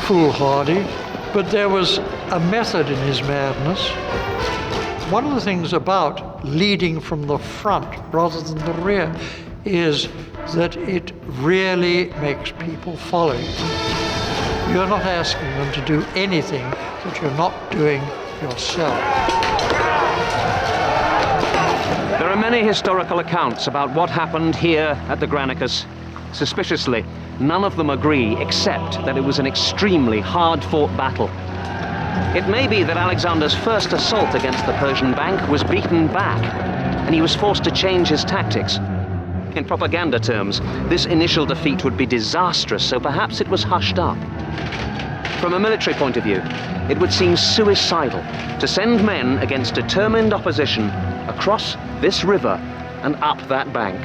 foolhardy, but there was a method in his madness. One of the things about leading from the front rather than the rear is that it really makes people follow you. You're not asking them to do anything that you're not doing yourself. There are many historical accounts about what happened here at the Granicus. Suspiciously, none of them agree except that it was an extremely hard-fought battle. It may be that Alexander's first assault against the Persian bank was beaten back, and he was forced to change his tactics. In propaganda terms, this initial defeat would be disastrous, so perhaps it was hushed up. From a military point of view, it would seem suicidal to send men against determined opposition across this river and up that bank.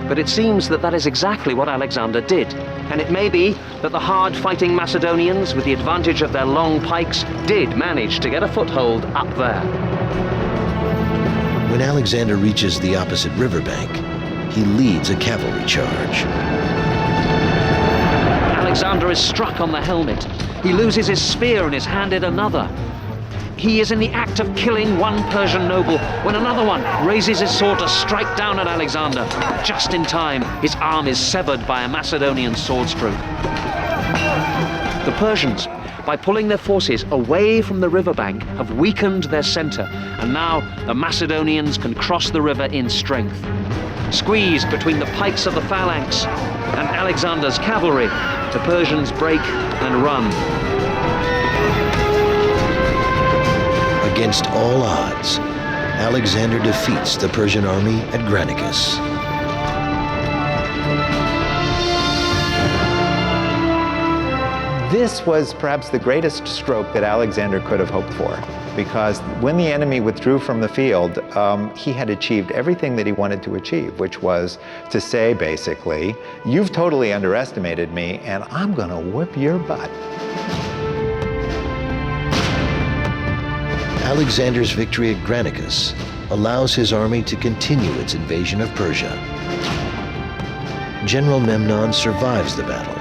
But it seems that that is exactly what Alexander did. And it may be that the hard-fighting Macedonians, with the advantage of their long pikes, did manage to get a foothold up there. When Alexander reaches the opposite riverbank, he leads a cavalry charge. Alexander is struck on the helmet. He loses his spear and is handed another. He is in the act of killing one Persian noble when another one raises his sword to strike down at Alexander. Just in time, his arm is severed by a Macedonian sword stroke. The Persians, by pulling their forces away from the riverbank, have weakened their center, and now the Macedonians can cross the river in strength. Squeezed between the pikes of the phalanx and Alexander's cavalry, the Persians break and run. Against all odds, Alexander defeats the Persian army at Granicus. This was perhaps the greatest stroke that Alexander could have hoped for, because when the enemy withdrew from the field, he had achieved everything that he wanted to achieve, which was to say, basically, you've totally underestimated me, and I'm going to whip your butt. Alexander's victory at Granicus allows his army to continue its invasion of Persia. General Memnon survives the battle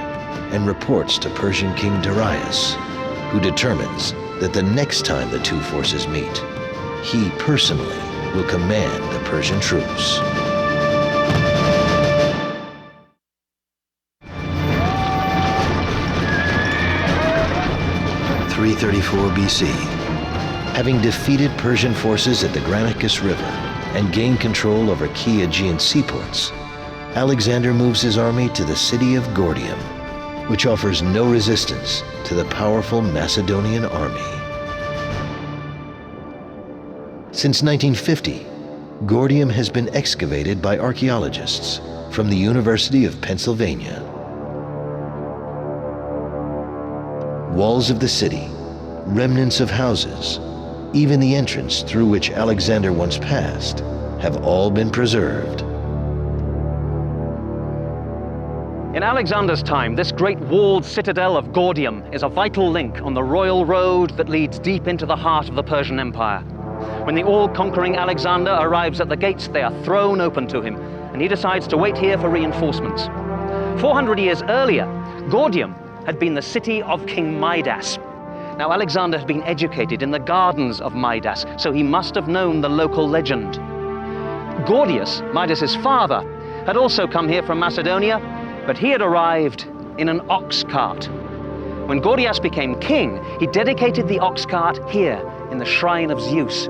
and reports to Persian King Darius, who determines that the next time the two forces meet, he personally will command the Persian troops. In 334 BC, having defeated Persian forces at the Granicus River and gained control over key Aegean seaports, Alexander moves his army to the city of Gordium, which offers no resistance to the powerful Macedonian army. Since 1950, Gordium has been excavated by archaeologists from the University of Pennsylvania. Walls of the city, remnants of houses, even the entrance through which Alexander once passed, have all been preserved. In Alexander's time, this great walled citadel of Gordium is a vital link on the royal road that leads deep into the heart of the Persian Empire. When the all-conquering Alexander arrives at the gates, they are thrown open to him, and he decides to wait here for reinforcements. 400 years earlier, Gordium had been the city of King Midas. Now, Alexander had been educated in the gardens of Midas, so he must have known the local legend. Gordius, Midas's father, had also come here from Macedonia, but he had arrived in an ox cart. When Gordius became king, he dedicated the ox cart here in the shrine of Zeus.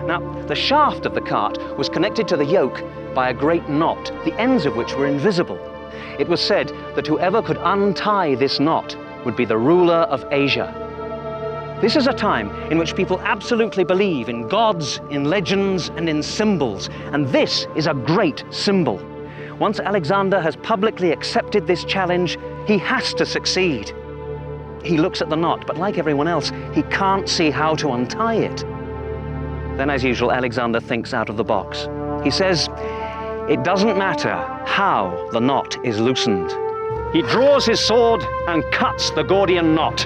Now, the shaft of the cart was connected to the yoke by a great knot, the ends of which were invisible. It was said that whoever could untie this knot would be the ruler of Asia. This is a time in which people absolutely believe in gods, in legends, and in symbols, and this is a great symbol. Once Alexander has publicly accepted this challenge, he has to succeed. He looks at the knot, but like everyone else, he can't see how to untie it. Then, as usual, Alexander thinks out of the box. He says, it doesn't matter how the knot is loosened. He draws his sword and cuts the Gordian knot.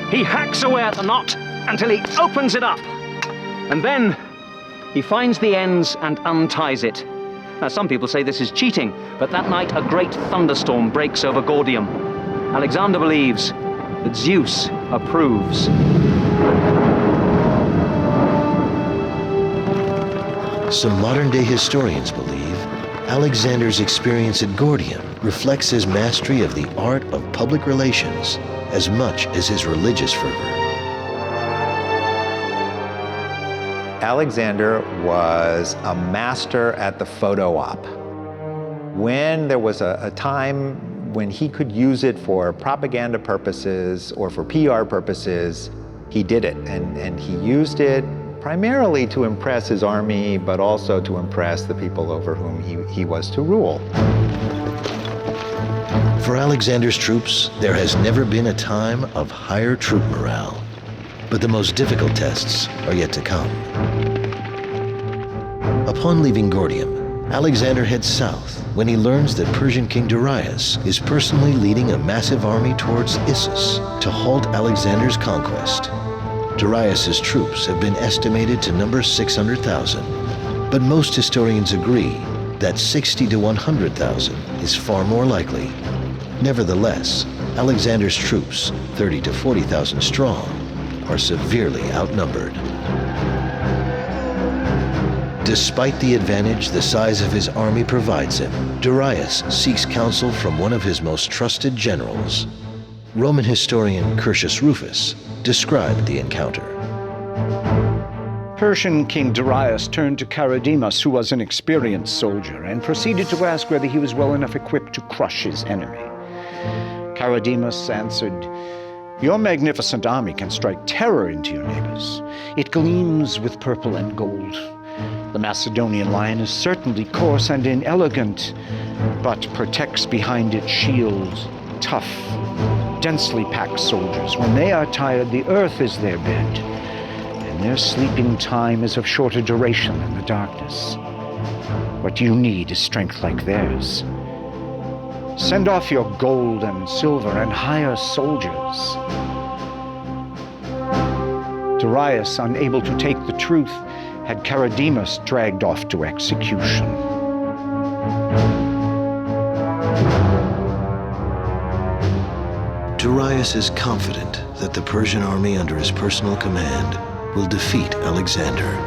He hacks away at the knot until he opens it up. And then he finds the ends and unties it. Now, some people say this is cheating, but that night a great thunderstorm breaks over Gordium. Alexander believes that Zeus approves. Some modern-day historians believe Alexander's experience at Gordium reflects his mastery of the art of public relations as much as his religious fervor. Alexander was a master at the photo op. When there was a time when he could use it for propaganda purposes or for PR purposes, he did it. And he used it primarily to impress his army, but also to impress the people over whom he was to rule. For Alexander's troops, there has never been a time of higher troop morale. But the most difficult tests are yet to come. Upon leaving Gordium, Alexander heads south when he learns that Persian King Darius is personally leading a massive army towards Issus to halt Alexander's conquest. Darius's troops have been estimated to number 600,000, but most historians agree that 60 to 100,000 is far more likely. Nevertheless, Alexander's troops, 30 to 40,000 strong, are severely outnumbered. Despite the advantage the size of his army provides him, Darius seeks counsel from one of his most trusted generals. Roman historian Curtius Rufus described the encounter. Persian King Darius turned to Charidemus, who was an experienced soldier, and proceeded to ask whether he was well enough equipped to crush his enemy. Charidemus answered, "Your magnificent army can strike terror into your neighbors. It gleams with purple and gold. The Macedonian line is certainly coarse and inelegant, but protects behind its shield tough, densely packed soldiers. When they are tired, the earth is their bed, and their sleeping time is of shorter duration than the darkness. What you need is strength like theirs. Send off your gold and silver and hire soldiers." Darius, unable to take the truth, had Charidemus dragged off to execution. Darius is confident that the Persian army under his personal command will defeat Alexander.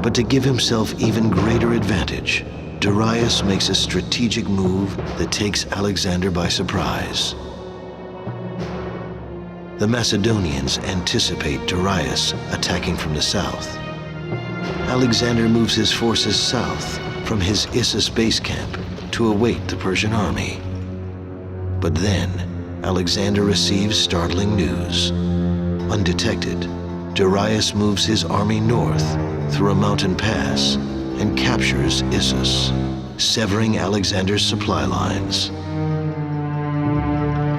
But to give himself even greater advantage, Darius makes a strategic move that takes Alexander by surprise. The Macedonians anticipate Darius attacking from the south. Alexander moves his forces south from his Issus base camp to await the Persian army. But then, Alexander receives startling news. Undetected, Darius moves his army north through a mountain pass and captures Issus, severing Alexander's supply lines.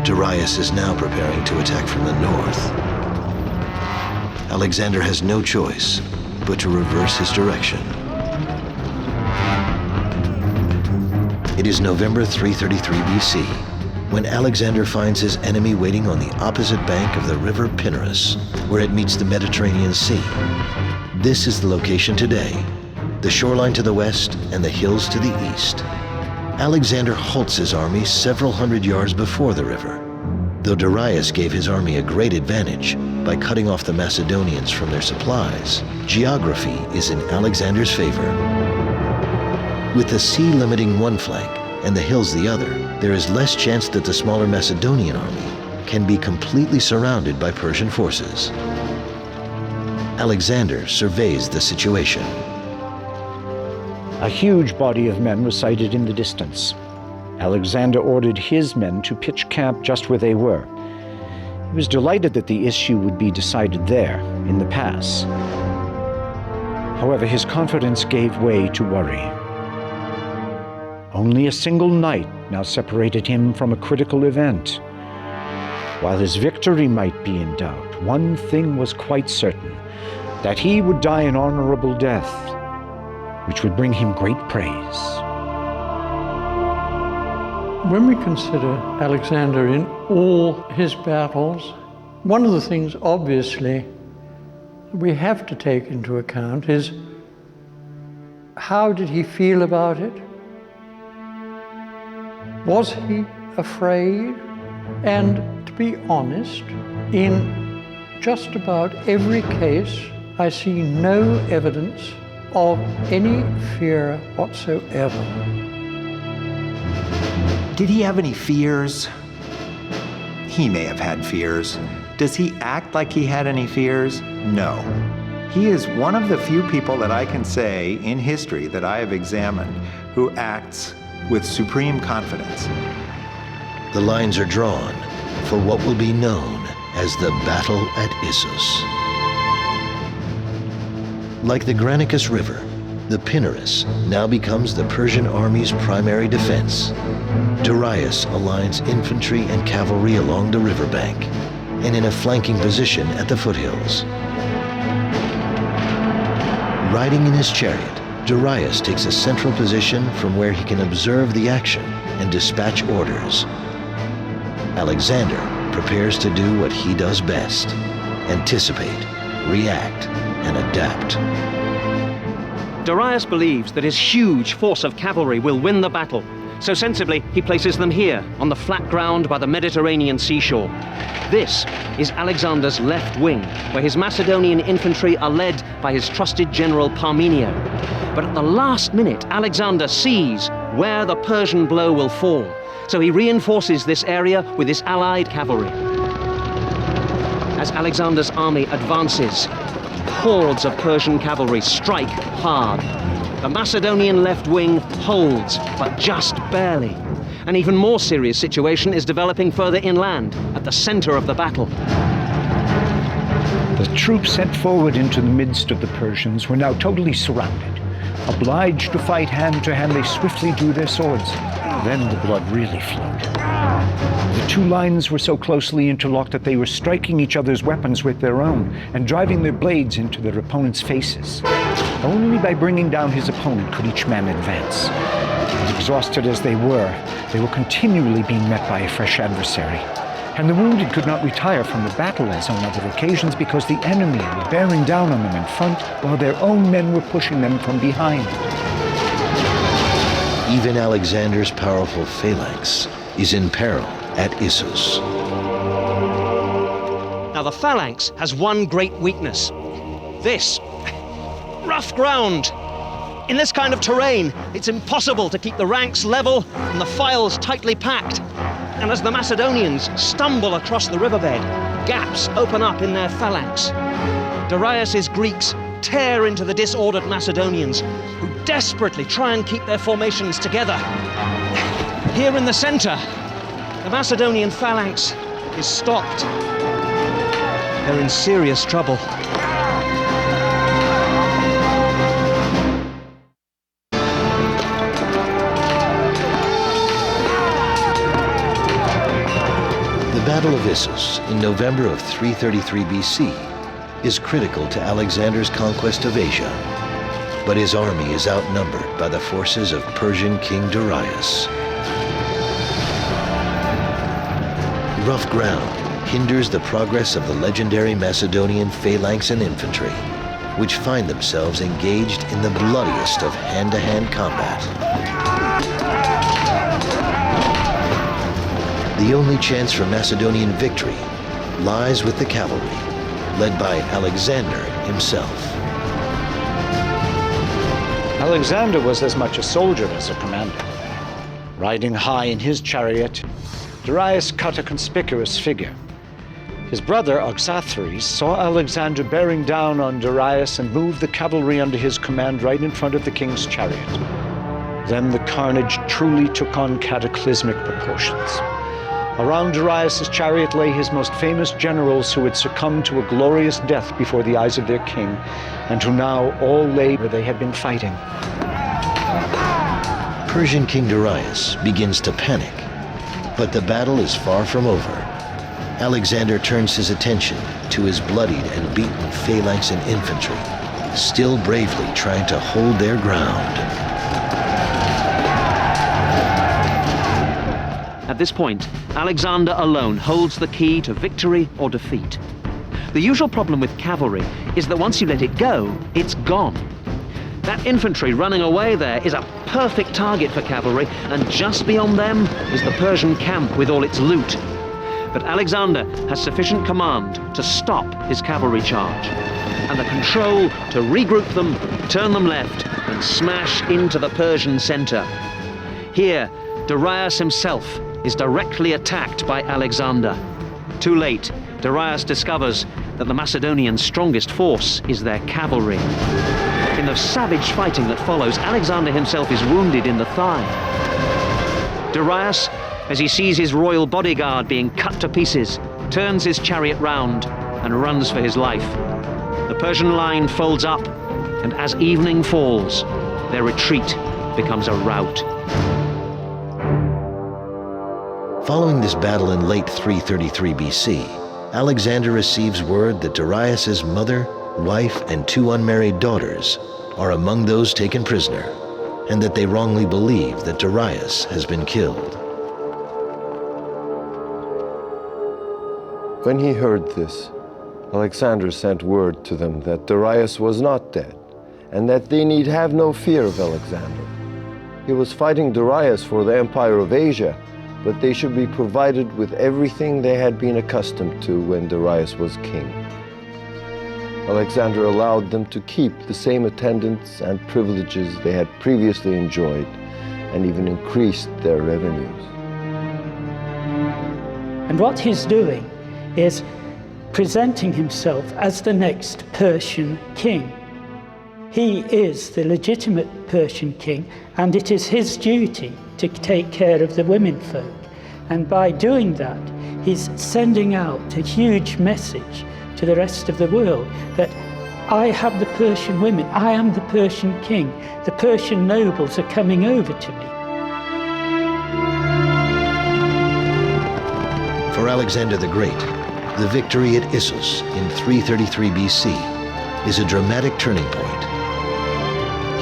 Darius is now preparing to attack from the north. Alexander has no choice but to reverse his direction. It is November 333 BC, when Alexander finds his enemy waiting on the opposite bank of the river Pinarus, where it meets the Mediterranean Sea. This is the location today, the shoreline to the west and the hills to the east. Alexander halts his army several hundred yards before the river, though Darius gave his army a great advantage by cutting off the Macedonians from their supplies. Geography is in Alexander's favor. With the sea limiting one flank and the hills the other, there is less chance that the smaller Macedonian army can be completely surrounded by Persian forces. Alexander surveys the situation. A huge body of men was sighted in the distance. Alexander ordered his men to pitch camp just where they were. He was delighted that the issue would be decided there, in the pass. However, his confidence gave way to worry. Only a single night now separated him from a critical event. While his victory might be in doubt, one thing was quite certain, that he would die an honorable death, which would bring him great praise. When we consider Alexander in all his battles, one of the things obviously we have to take into account is how did he feel about it? Was he afraid? And to be honest, in just about every case, I see no evidence of any fear whatsoever. Did he have any fears? He may have had fears. Does he act like he had any fears? No. He is one of the few people that I can say in history that I have examined who acts with supreme confidence. The lines are drawn for what will be known as the Battle at Issus. Like the Granicus River, the Pinarus now becomes the Persian army's primary defense. Darius aligns infantry and cavalry along the riverbank and in a flanking position at the foothills. Riding in his chariot, Darius takes a central position from where he can observe the action and dispatch orders. Alexander prepares to do what he does best: anticipate, react, and adapt. Darius believes that his huge force of cavalry will win the battle, so sensibly he places them here on the flat ground by the Mediterranean seashore. This is Alexander's left wing, where his Macedonian infantry are led by his trusted general Parmenio. But at the last minute, Alexander sees where the Persian blow will fall, so he reinforces this area with his allied cavalry. As Alexander's army advances, hordes of Persian cavalry strike hard. The Macedonian left wing holds, but just barely. An even more serious situation is developing further inland, at the center of the battle. The troops sent forward into the midst of the Persians were now totally surrounded. Obliged to fight hand to hand, they swiftly drew their swords. Then the blood really flowed. The two lines were so closely interlocked that they were striking each other's weapons with their own and driving their blades into their opponents' faces. Only by bringing down his opponent could each man advance. As exhausted as they were continually being met by a fresh adversary. And the wounded could not retire from the battle as on other occasions because the enemy were bearing down on them in front while their own men were pushing them from behind. Even Alexander's powerful phalanx is in peril at Issus. Now the phalanx has one great weakness. This rough ground. In this kind of terrain, it's impossible to keep the ranks level and the files tightly packed. And as the Macedonians stumble across the riverbed, gaps open up in their phalanx. Darius's Greeks tear into the disordered Macedonians, who desperately try and keep their formations together. Here in the center, the Macedonian phalanx is stopped. They're in serious trouble. The Battle of Issus in November of 333 BC is critical to Alexander's conquest of Asia, but his army is outnumbered by the forces of Persian King Darius. rough ground hinders the progress of the legendary Macedonian phalanx and infantry, which find themselves engaged in the bloodiest of hand-to-hand combat. The only chance for Macedonian victory lies with the cavalry, led by Alexander himself. Alexander was as much a soldier as a commander. Riding high in his chariot, Darius cut a conspicuous figure. His brother, Oxatheres, saw Alexander bearing down on Darius and moved the cavalry under his command right in front of the king's chariot. Then the carnage truly took on cataclysmic proportions. Around Darius's chariot lay his most famous generals who had succumbed to a glorious death before the eyes of their king, and who now all lay where they had been fighting. Persian King Darius begins to panic, but the battle is far from over. Alexander turns his attention to his bloodied and beaten phalanx and infantry, still bravely trying to hold their ground. At this point, Alexander alone holds the key to victory or defeat. The usual problem with cavalry is that once you let it go, it's gone. That infantry running away there is a perfect target for cavalry, and just beyond them is the Persian camp with all its loot. But Alexander has sufficient command to stop his cavalry charge, and the control to regroup them, turn them left, and smash into the Persian center. Here, Darius himself is directly attacked by Alexander. Too late, Darius discovers that the Macedonians' strongest force is their cavalry. In the savage fighting that follows, Alexander himself is wounded in the thigh. Darius, as he sees his royal bodyguard being cut to pieces, turns his chariot round and runs for his life. The Persian line folds up, and as evening falls, their retreat becomes a rout. Following this battle in late 333 BC, Alexander receives word that Darius's mother, wife, and 2 unmarried daughters are among those taken prisoner, and that they wrongly believe that Darius has been killed. When he heard this, Alexander sent word to them that Darius was not dead, and that they need have no fear of Alexander. He was fighting Darius for the empire of Asia, but they should be provided with everything they had been accustomed to when Darius was king. Alexander allowed them to keep the same attendants and privileges they had previously enjoyed, and even increased their revenues. And what he's doing is presenting himself as the next Persian king. He is the legitimate Persian king, and it is his duty to take care of the womenfolk. And by doing that, he's sending out a huge message to the rest of the world that I have the Persian women, I am the Persian king, the Persian nobles are coming over to me. For Alexander the Great, the victory at Issus in 333 BC is a dramatic turning point.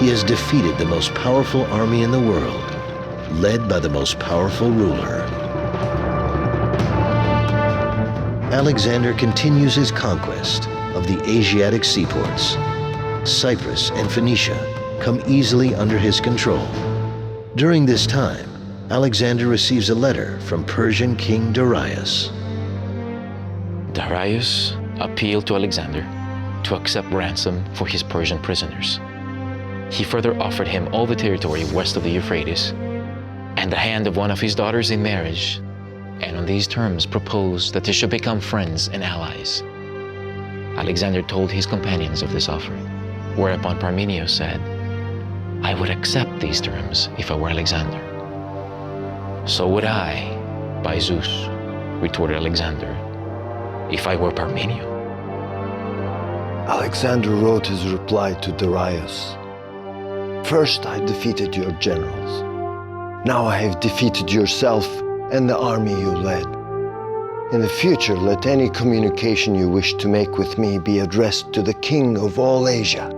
He has defeated the most powerful army in the world, led by the most powerful ruler. Alexander continues his conquest of the Asiatic seaports. Cyprus and Phoenicia come easily under his control. During this time, Alexander receives a letter from Persian King Darius. Darius appealed to Alexander to accept ransom for his Persian prisoners. He further offered him all the territory west of the Euphrates and the hand of one of his daughters in marriage, and on these terms proposed that they should become friends and allies. Alexander told his companions of this offering, whereupon Parmenio said, I would accept these terms if I were Alexander. So would I, by Zeus, retorted Alexander, if I were Parmenio. Alexander wrote his reply to Darius. First I defeated your generals. Now I have defeated yourself and the army you led. In the future, let any communication you wish to make with me be addressed to the king of all Asia.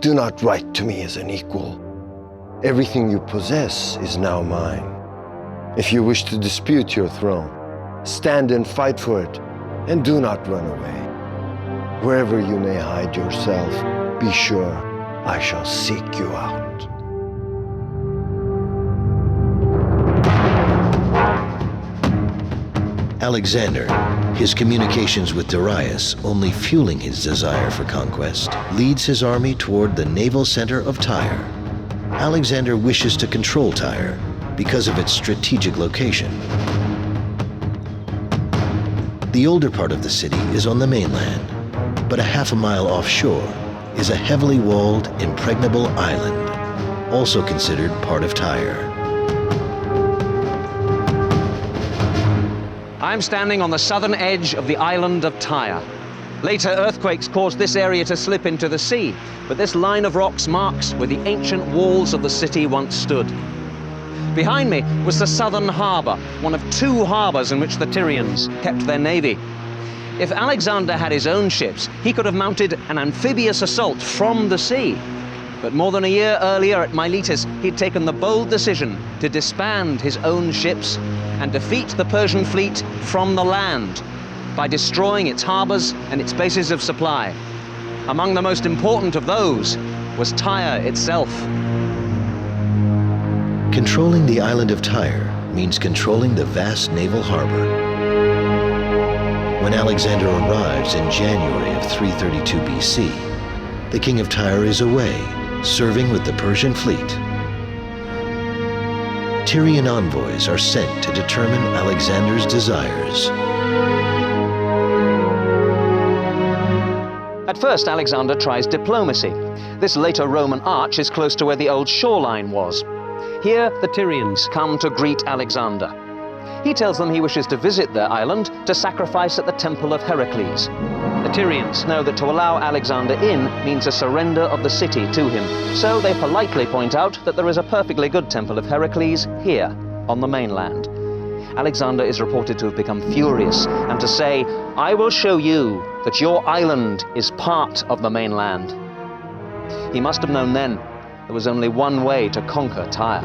Do not write to me as an equal. Everything you possess is now mine. If you wish to dispute your throne, Stand and fight for it, and do not run away. Wherever you may hide yourself, be sure I shall seek you out. Alexander, his communications with Darius only fueling his desire for conquest, leads his army toward the naval center of Tyre. Alexander wishes to control Tyre because of its strategic location. The older part of the city is on the mainland, but a half a mile offshore is a heavily walled, impregnable island, also considered part of Tyre. I'm standing on the southern edge of the island of Tyre. Later earthquakes caused this area to slip into the sea, but this line of rocks marks where the ancient walls of the city once stood. Behind me was the southern harbour, one of two harbours in which the Tyrians kept their navy. If Alexander had his own ships, he could have mounted an amphibious assault from the sea. But more than a year earlier at Miletus, he'd taken the bold decision to disband his own ships and defeat the Persian fleet from the land by destroying its harbours and its bases of supply. Among the most important of those was Tyre itself. Controlling the island of Tyre means controlling the vast naval harbor. When Alexander arrives in January of 332 BC, the king of Tyre is away, serving with the Persian fleet. Tyrian envoys are sent to determine Alexander's desires. At first, Alexander tries diplomacy. This later Roman arch is close to where the old shoreline was. Here, the Tyrians come to greet Alexander. He tells them he wishes to visit their island to sacrifice at the temple of Heracles. The Tyrians know that to allow Alexander in means a surrender of the city to him, so they politely point out that there is a perfectly good temple of Heracles here, on the mainland. Alexander is reported to have become furious and to say, "I will show you that your island is part of the mainland." He must have known then there was only one way to conquer Tyre.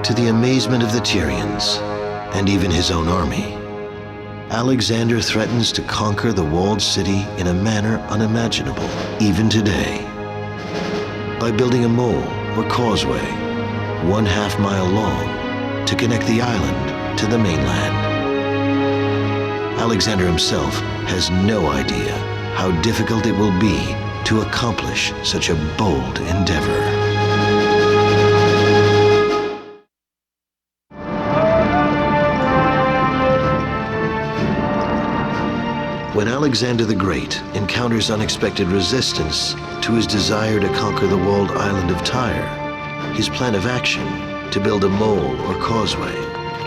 To the amazement of the Tyrians, and even his own army, Alexander threatens to conquer the walled city in a manner unimaginable, even today, by building a mole or causeway 1/2 mile long to connect the island to the mainland. Alexander himself has no idea how difficult it will be to accomplish such a bold endeavor. When Alexander the Great encounters unexpected resistance to his desire to conquer the walled island of Tyre, his plan of action to build a mole or causeway,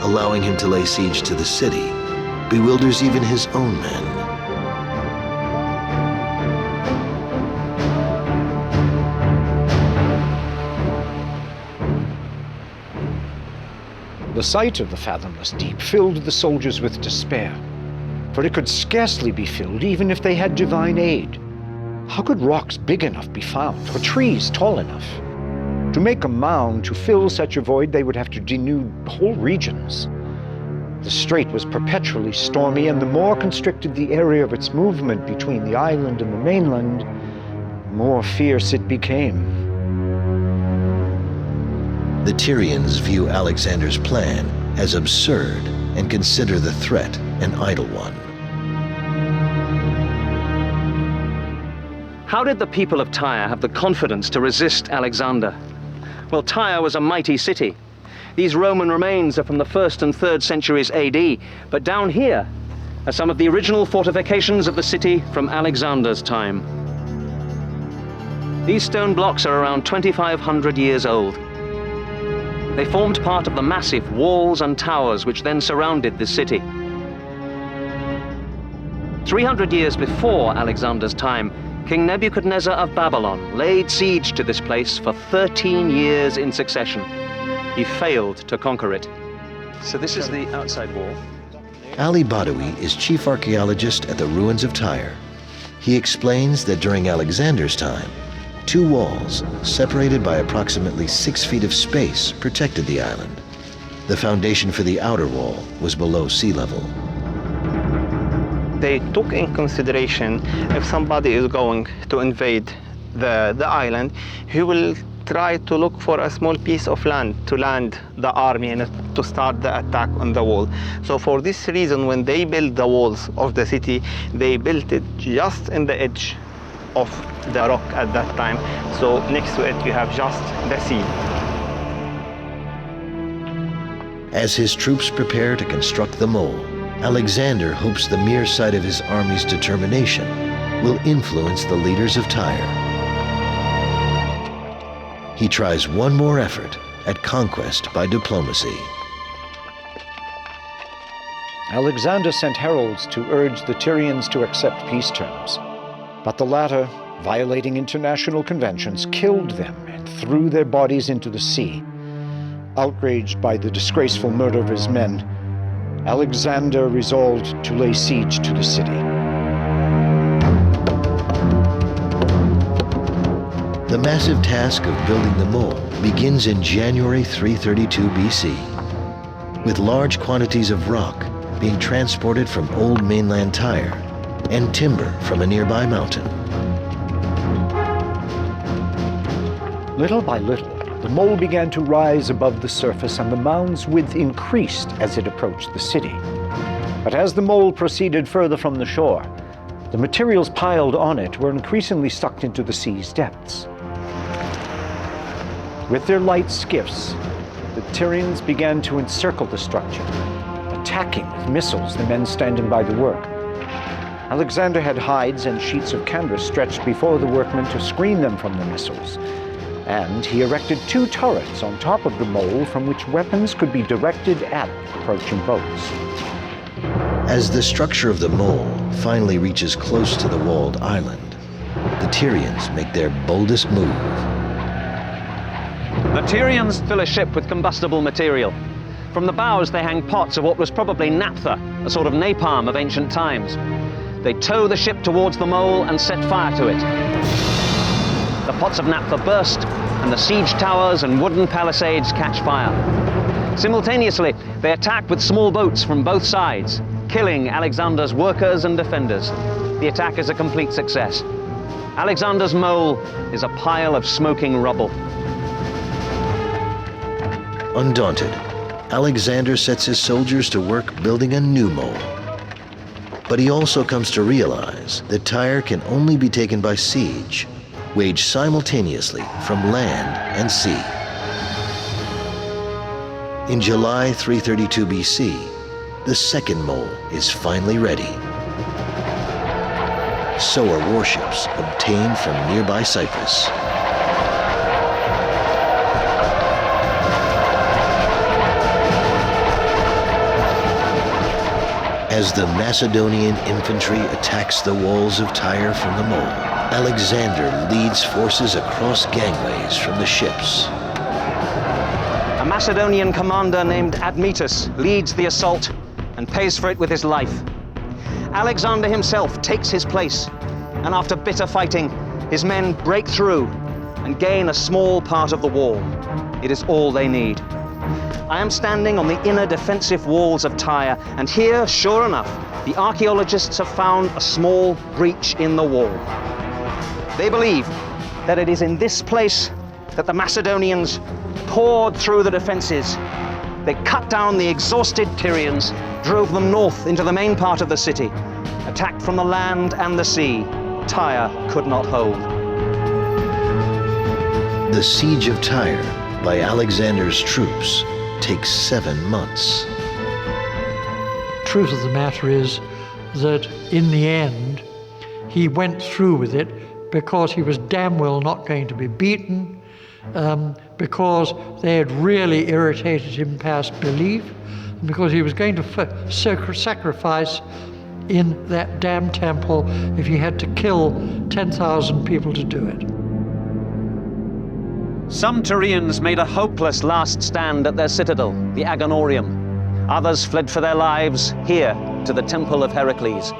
allowing him to lay siege to the city, bewilders even his own men. The sight of the fathomless deep filled the soldiers with despair, for it could scarcely be filled even if they had divine aid. How could rocks big enough be found, or trees tall enough? To make a mound to fill such a void, they would have to denude whole regions. The strait was perpetually stormy, and the more constricted the area of its movement between the island and the mainland, the more fierce it became. The Tyrians view Alexander's plan as absurd and consider the threat an idle one. How did the people of Tyre have the confidence to resist Alexander? Well, Tyre was a mighty city. These Roman remains are from the 1st and 3rd centuries AD, but down here are some of the original fortifications of the city from Alexander's time. These stone blocks are around 2,500 years old. They formed part of the massive walls and towers which then surrounded the city. 300 years before Alexander's time, King Nebuchadnezzar of Babylon laid siege to this place for 13 years in succession. He failed to conquer it. So this is the outside wall. Ali Badawi is chief archaeologist at the ruins of Tyre. He explains that during Alexander's time, 2 walls, separated by approximately 6 feet of space, protected the island. The foundation for the outer wall was below sea level. They took in consideration if somebody is going to invade the island, he will try to look for a small piece of land to land the army and to start the attack on the wall. So for this reason, when they built the walls of the city, they built it just in the edge of the rock at that time. So next to it, you have just the sea. As his troops prepare to construct the mole, Alexander hopes the mere sight of his army's determination will influence the leaders of Tyre. He tries one more effort at conquest by diplomacy. Alexander sent heralds to urge the Tyrians to accept peace terms, but the latter, violating international conventions, killed them and threw their bodies into the sea. Outraged by the disgraceful murder of his men, Alexander resolved to lay siege to the city. The massive task of building the mole begins in January 332 BC, with large quantities of rock being transported from old mainland Tyre and timber from a nearby mountain. Little by little, the mole began to rise above the surface and the mound's width increased as it approached the city. But as the mole proceeded further from the shore, the materials piled on it were increasingly sucked into the sea's depths. With their light skiffs, the Tyrians began to encircle the structure, attacking with missiles the men standing by the work. Alexander had hides and sheets of canvas stretched before the workmen to screen them from the missiles, and he erected 2 turrets on top of the mole from which weapons could be directed at approaching boats. As the structure of the mole finally reaches close to the walled island, the Tyrians make their boldest move. The Tyrians fill a ship with combustible material. From the bows they hang pots of what was probably naphtha, a sort of napalm of ancient times. They tow the ship towards the mole and set fire to it. The pots of naphtha burst, and the siege towers and wooden palisades catch fire. Simultaneously, they attack with small boats from both sides, killing Alexander's workers and defenders. The attack is a complete success. Alexander's mole is a pile of smoking rubble. Undaunted, Alexander sets his soldiers to work building a new mole. But he also comes to realize that Tyre can only be taken by siege, waged simultaneously from land and sea. In July 332 BC, the second mole is finally ready. So are warships obtained from nearby Cyprus. As the Macedonian infantry attacks the walls of Tyre from the mole, Alexander leads forces across gangways from the ships. A Macedonian commander named Admetus leads the assault and pays for it with his life. Alexander himself takes his place, and after bitter fighting, his men break through and gain a small part of the wall. It is all they need. I am standing on the inner defensive walls of Tyre, and here, sure enough, the archaeologists have found a small breach in the wall. They believe that it is in this place that the Macedonians poured through the defenses. They cut down the exhausted Tyrians, drove them north into the main part of the city. Attacked from the land and the sea, Tyre could not hold. The siege of Tyre by Alexander's troops takes 7 months. Truth of the matter is that in the end, he went through with it because he was damn well not going to be beaten, because they had really irritated him past belief, and because he was going to sacrifice in that damn temple if he had to kill 10,000 people to do it. Some Tyrians made a hopeless last stand at their citadel, the Agonorium. Others fled for their lives here to the Temple of Heracles.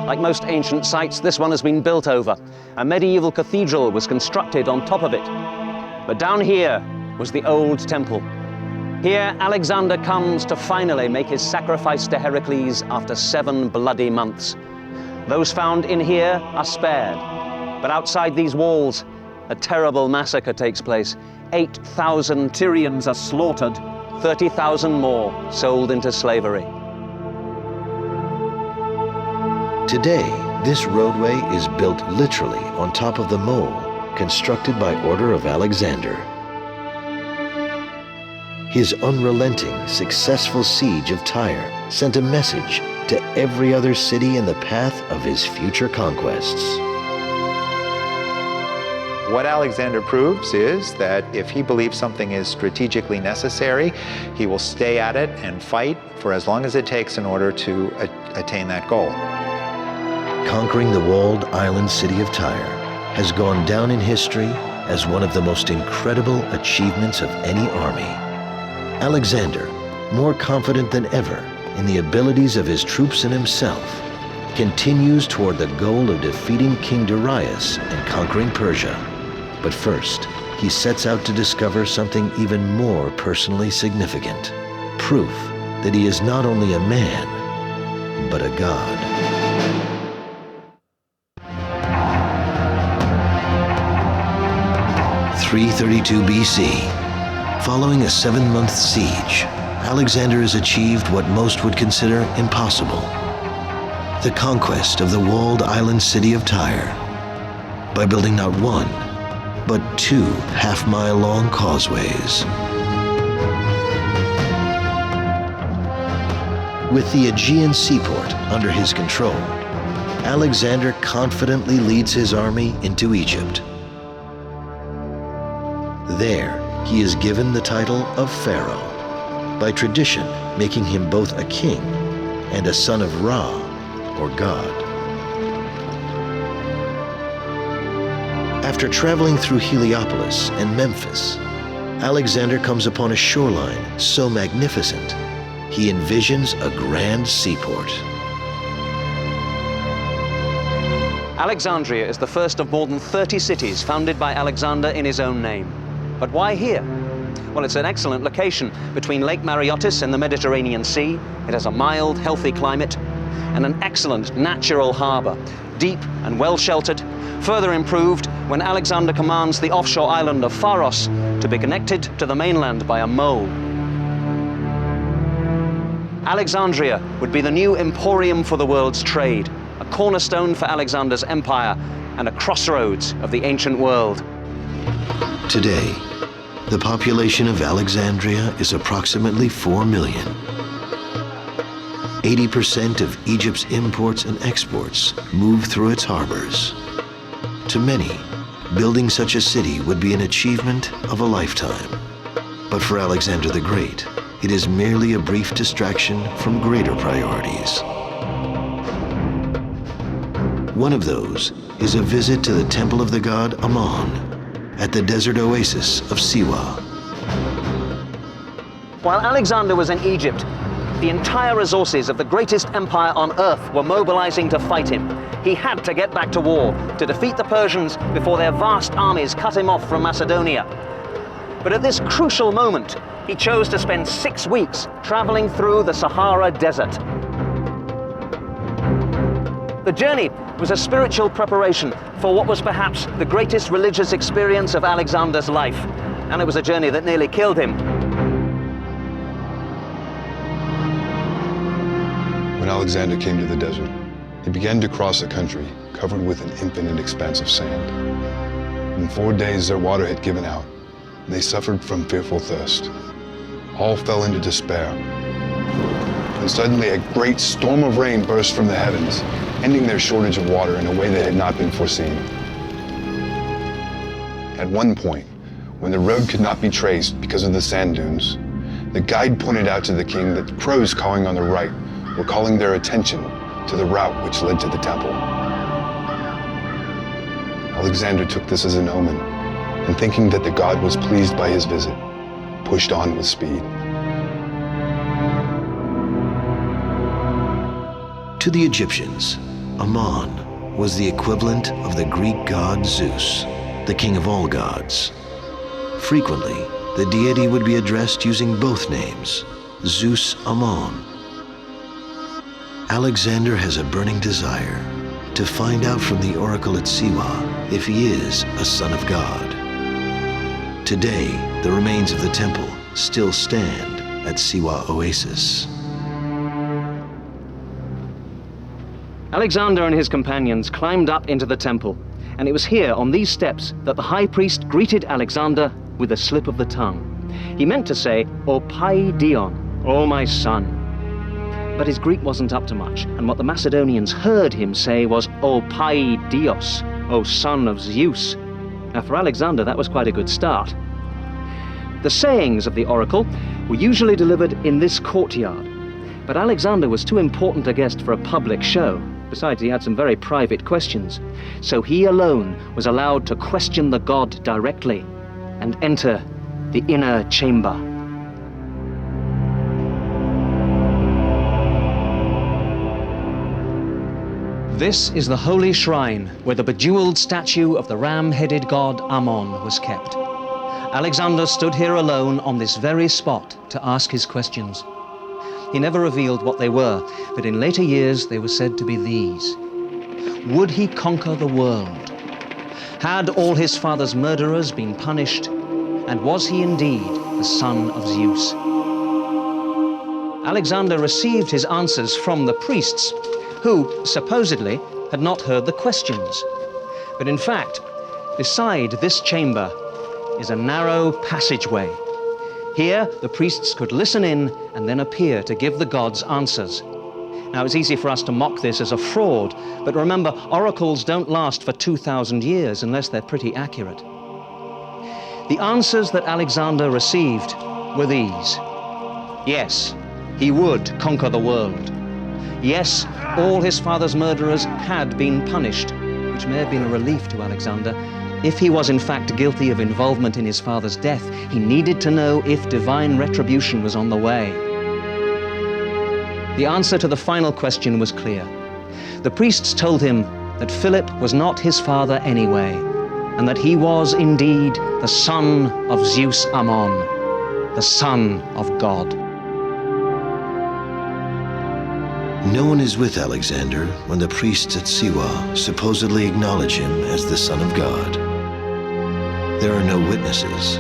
Like most ancient sites, this one has been built over. A medieval cathedral was constructed on top of it. But down here was the old temple. Here, Alexander comes to finally make his sacrifice to Heracles after 7 bloody months. Those found in here are spared, but outside these walls, a terrible massacre takes place. 8,000 Tyrians are slaughtered, 30,000 more sold into slavery. Today, this roadway is built literally on top of the mole constructed by order of Alexander. His unrelenting, successful siege of Tyre sent a message to every other city in the path of his future conquests. What Alexander proves is that if he believes something is strategically necessary, he will stay at it and fight for as long as it takes in order to attain that goal. Conquering the walled island city of Tyre has gone down in history as one of the most incredible achievements of any army. Alexander, more confident than ever in the abilities of his troops and himself, continues toward the goal of defeating King Darius and conquering Persia. But first, he sets out to discover something even more personally significant, proof that he is not only a man, but a god. (332 BC). Following a 7-month siege, Alexander has achieved what most would consider impossible: the conquest of the walled island city of Tyre, by building not one, but 2 half-mile-long causeways. With the Aegean seaport under his control, Alexander confidently leads his army into Egypt. There, he is given the title of Pharaoh, by tradition making him both a king and a son of Ra, or God. After traveling through Heliopolis and Memphis, Alexander comes upon a shoreline so magnificent, he envisions a grand seaport. Alexandria is the first of more than 30 cities founded by Alexander in his own name. But why here? Well, it's an excellent location between Lake Mareotis and the Mediterranean Sea. It has a mild, healthy climate and an excellent natural harbor, deep and well sheltered, further improved when Alexander commands the offshore island of Pharos to be connected to the mainland by a mole. Alexandria would be the new emporium for the world's trade, a cornerstone for Alexander's empire and a crossroads of the ancient world. Today, the population of Alexandria is approximately 4 million. 80% of Egypt's imports and exports move through its harbors. To many, building such a city would be an achievement of a lifetime. But for Alexander the Great, it is merely a brief distraction from greater priorities. One of those is a visit to the temple of the god Ammon at the desert oasis of Siwa. While Alexander was in Egypt, the entire resources of the greatest empire on earth were mobilizing to fight him. He had to get back to war, to defeat the Persians before their vast armies cut him off from Macedonia. But at this crucial moment, he chose to spend 6 weeks traveling through the Sahara Desert. The journey was a spiritual preparation for what was perhaps the greatest religious experience of Alexander's life, and it was a journey that nearly killed him. When Alexander came to the desert, he began to cross a country covered with an infinite expanse of sand. In 4 days, their water had given out, and they suffered from fearful thirst. All fell into despair. And suddenly, a great storm of rain burst from the heavens, ending their shortage of water in a way that had not been foreseen. At one point, when the road could not be traced because of the sand dunes, the guide pointed out to the king that crows cawing on the right were calling their attention to the route which led to the temple. Alexander took this as an omen, and thinking that the god was pleased by his visit, pushed on with speed. To the Egyptians, Ammon was the equivalent of the Greek god Zeus, the king of all gods. Frequently, the deity would be addressed using both names, Zeus Ammon. Alexander has a burning desire to find out from the oracle at Siwa if he is a son of God. Today, the remains of the temple still stand at Siwa Oasis. Alexander and his companions climbed up into the temple, and it was here on these steps that the high priest greeted Alexander with a slip of the tongue. He meant to say, "O Pai Dion, O my son." But his Greek wasn't up to much, and what the Macedonians heard him say was, "O Pai Dios, O son of Zeus." Now for Alexander, that was quite a good start. The sayings of the oracle were usually delivered in this courtyard, but Alexander was too important a guest for a public show. Besides, he had some very private questions, so he alone was allowed to question the god directly and enter the inner chamber. This is the holy shrine where the bejeweled statue of the ram-headed god Ammon was kept. Alexander stood here alone on this very spot to ask his questions. He never revealed what they were, but in later years they were said to be these. Would he conquer the world? Had all his father's murderers been punished? And was he indeed the son of Zeus? Alexander received his answers from the priests, who, supposedly, had not heard the questions. But in fact, beside this chamber is a narrow passageway. Here, the priests could listen in and then appear to give the gods answers. Now, it's easy for us to mock this as a fraud, but remember, oracles don't last for 2,000 years unless they're pretty accurate. The answers that Alexander received were these. Yes, he would conquer the world. Yes, all his father's murderers had been punished, which may have been a relief to Alexander. If he was in fact guilty of involvement in his father's death, he needed to know if divine retribution was on the way. The answer to the final question was clear. The priests told him that Philip was not his father anyway, and that he was indeed the son of Zeus Ammon, the son of God. No one is with Alexander when the priests at Siwa supposedly acknowledge him as the Son of God. There are no witnesses,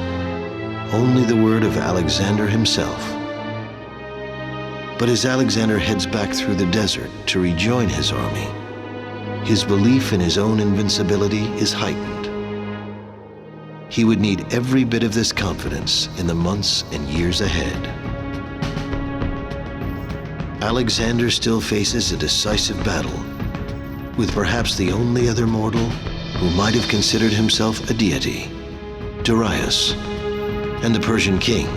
only the word of Alexander himself. But as Alexander heads back through the desert to rejoin his army, his belief in his own invincibility is heightened. He would need every bit of this confidence in the months and years ahead. Alexander still faces a decisive battle with perhaps the only other mortal who might have considered himself a deity, Darius, and the Persian king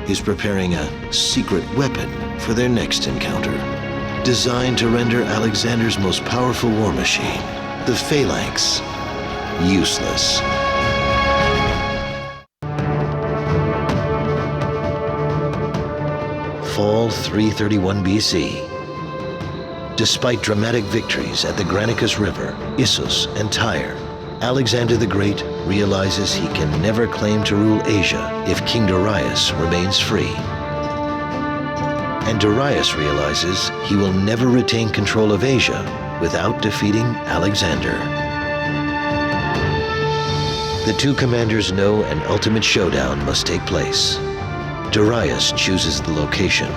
is preparing a secret weapon for their next encounter, designed to render Alexander's most powerful war machine, the phalanx, useless. Fall 331 BC. Despite dramatic victories at the Granicus River, Issus, and Tyre, Alexander the Great realizes he can never claim to rule Asia if King Darius remains free. And Darius realizes he will never retain control of Asia without defeating Alexander. The two commanders know an ultimate showdown must take place. Darius chooses the location,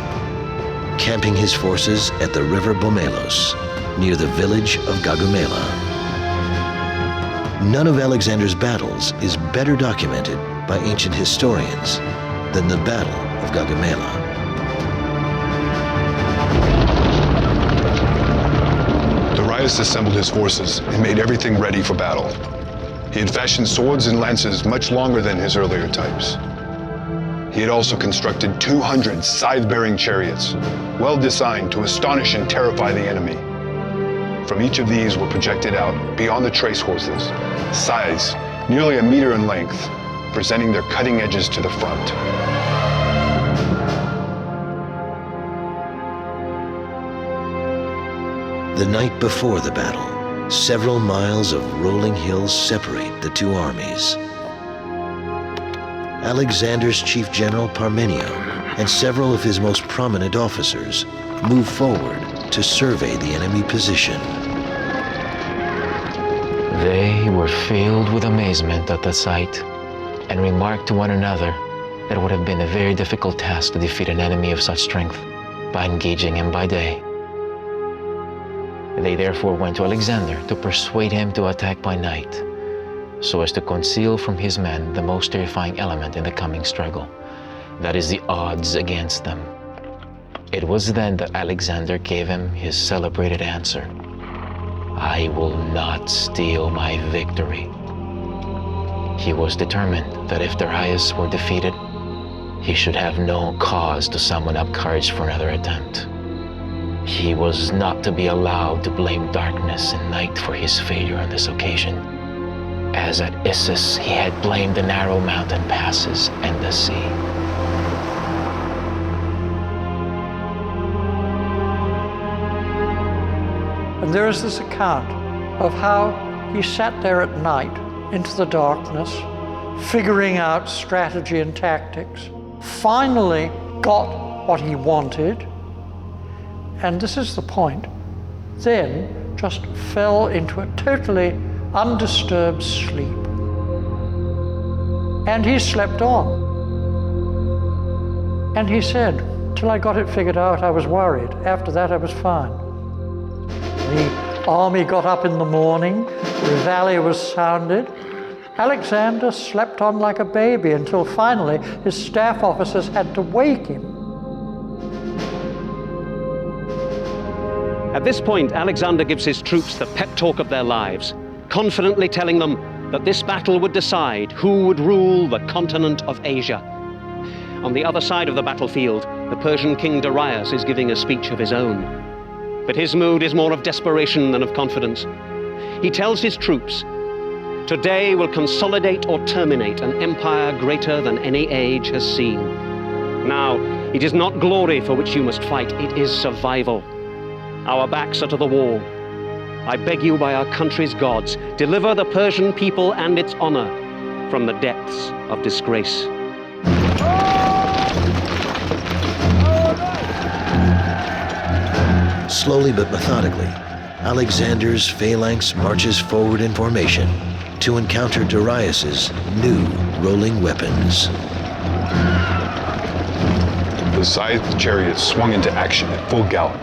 camping his forces at the river Bomelos, near the village of Gaugamela. None of Alexander's battles is better documented by ancient historians than the Battle of Gaugamela. Darius assembled his forces and made everything ready for battle. He had fashioned swords and lances much longer than his earlier types. He had also constructed 200 scythe-bearing chariots, well designed to astonish and terrify the enemy. From each of these were projected out, beyond the trace horses, scythes nearly 1 meter in length, presenting their cutting edges to the front. The night before the battle, several miles of rolling hills separate the two armies. Alexander's chief general Parmenio and several of his most prominent officers move forward to survey the enemy position. They were filled with amazement at the sight and remarked to one another that it would have been a very difficult task to defeat an enemy of such strength by engaging him by day. They therefore went to Alexander to persuade him to attack by night, so as to conceal from his men the most terrifying element in the coming struggle, that is, the odds against them. It was then that Alexander gave him his celebrated answer: "I will not steal my victory." He was determined that if Darius were defeated, he should have no cause to summon up courage for another attempt. He was not to be allowed to blame darkness and night for his failure on this occasion, as at Issus he had blamed the narrow mountain passes and the sea. And there is this account of how he sat there at night into the darkness, figuring out strategy and tactics, finally got what he wanted, and this is the point, then just fell into a totally undisturbed sleep. And he slept on. And he said, "Till I got it figured out, I was worried. After that, I was fine." The army got up in the morning, the valley was sounded. Alexander slept on like a baby until finally his staff officers had to wake him. At this point, Alexander gives his troops the pep talk of their lives, confidently telling them that this battle would decide who would rule the continent of Asia. On the other side of the battlefield, the Persian king Darius is giving a speech of his own. But his mood is more of desperation than of confidence. He tells his troops, "Today will consolidate or terminate an empire greater than any age has seen. Now, it is not glory for which you must fight, it is survival. Our backs are to the wall. I beg you by our country's gods, deliver the Persian people and its honor from the depths of disgrace." Slowly but methodically, Alexander's phalanx marches forward in formation to encounter Darius's new rolling weapons. The scythed chariots swung into action at full gallop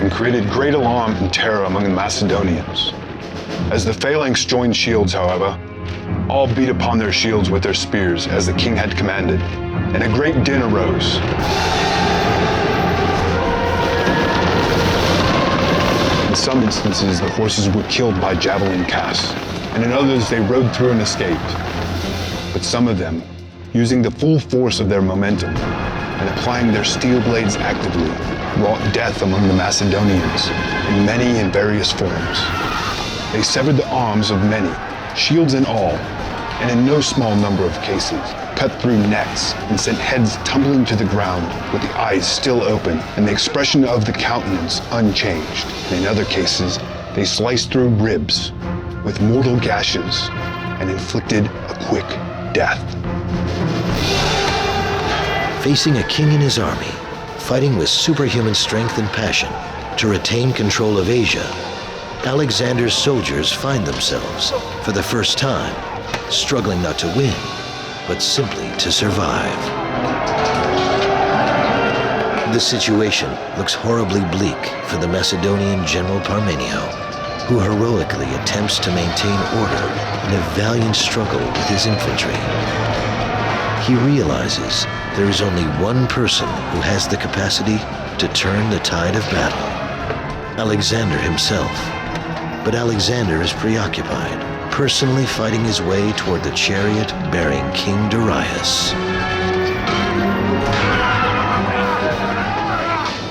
and created great alarm and terror among the Macedonians. As the phalanx joined shields, however, all beat upon their shields with their spears as the king had commanded, and a great din arose. In some instances, the horses were killed by javelin casts, and in others they rode through and escaped. But some of them, using the full force of their momentum and applying their steel blades actively, wrought death among the Macedonians in many and various forms. They severed the arms of many, shields and all, and in no small number of cases, cut through necks and sent heads tumbling to the ground with the eyes still open and the expression of the countenance unchanged. And in other cases, they sliced through ribs with mortal gashes and inflicted a quick death. Facing a king and his army, fighting with superhuman strength and passion to retain control of Asia, Alexander's soldiers find themselves, for the first time, struggling not to win, but simply to survive. The situation looks horribly bleak for the Macedonian general Parmenio, who heroically attempts to maintain order in a valiant struggle with his infantry. He realizes there is only one person who has the capacity to turn the tide of battle: Alexander himself. But Alexander is preoccupied, personally fighting his way toward the chariot bearing King Darius.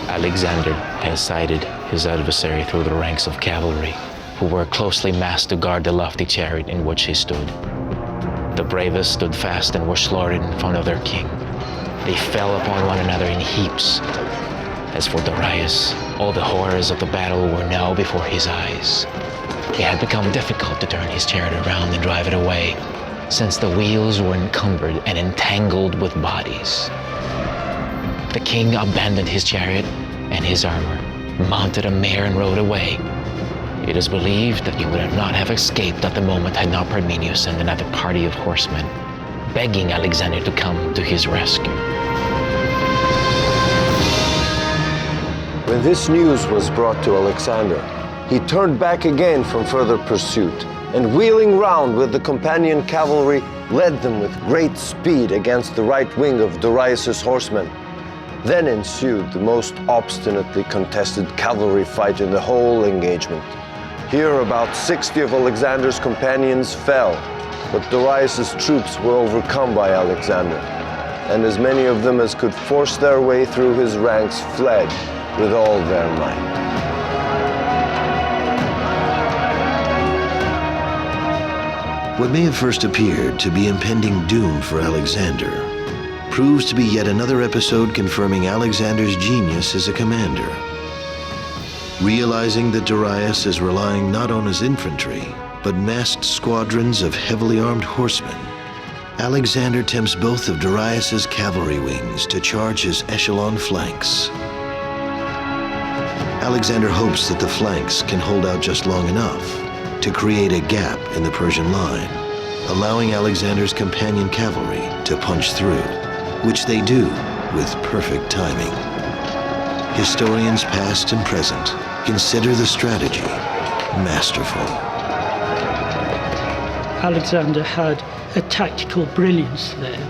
Alexander has sighted his adversary through the ranks of cavalry, who were closely massed to guard the lofty chariot in which he stood. The bravest stood fast and were slaughtered in front of their king. They fell upon one another in heaps. As for Darius, all the horrors of the battle were now before his eyes. It had become difficult to turn his chariot around and drive it away, since the wheels were encumbered and entangled with bodies. The king abandoned his chariot and his armor, mounted a mare and rode away. It is believed that he would not have escaped at the moment had not Parmenius sent another party of horsemen, begging Alexander to come to his rescue. When this news was brought to Alexander, he turned back again from further pursuit, and wheeling round with the companion cavalry, led them with great speed against the right wing of Darius' horsemen. Then ensued the most obstinately contested cavalry fight in the whole engagement. Here about 60 of Alexander's companions fell, but Darius' troops were overcome by Alexander, and as many of them as could force their way through his ranks fled with all their might. What may have first appeared to be impending doom for Alexander proves to be yet another episode confirming Alexander's genius as a commander. Realizing that Darius is relying not on his infantry, but massed squadrons of heavily armed horsemen, Alexander tempts both of Darius' cavalry wings to charge his echelon flanks. Alexander hopes that the flanks can hold out just long enough to create a gap in the Persian line, allowing Alexander's companion cavalry to punch through, which they do with perfect timing. Historians past and present consider the strategy masterful. Alexander had a tactical brilliance there.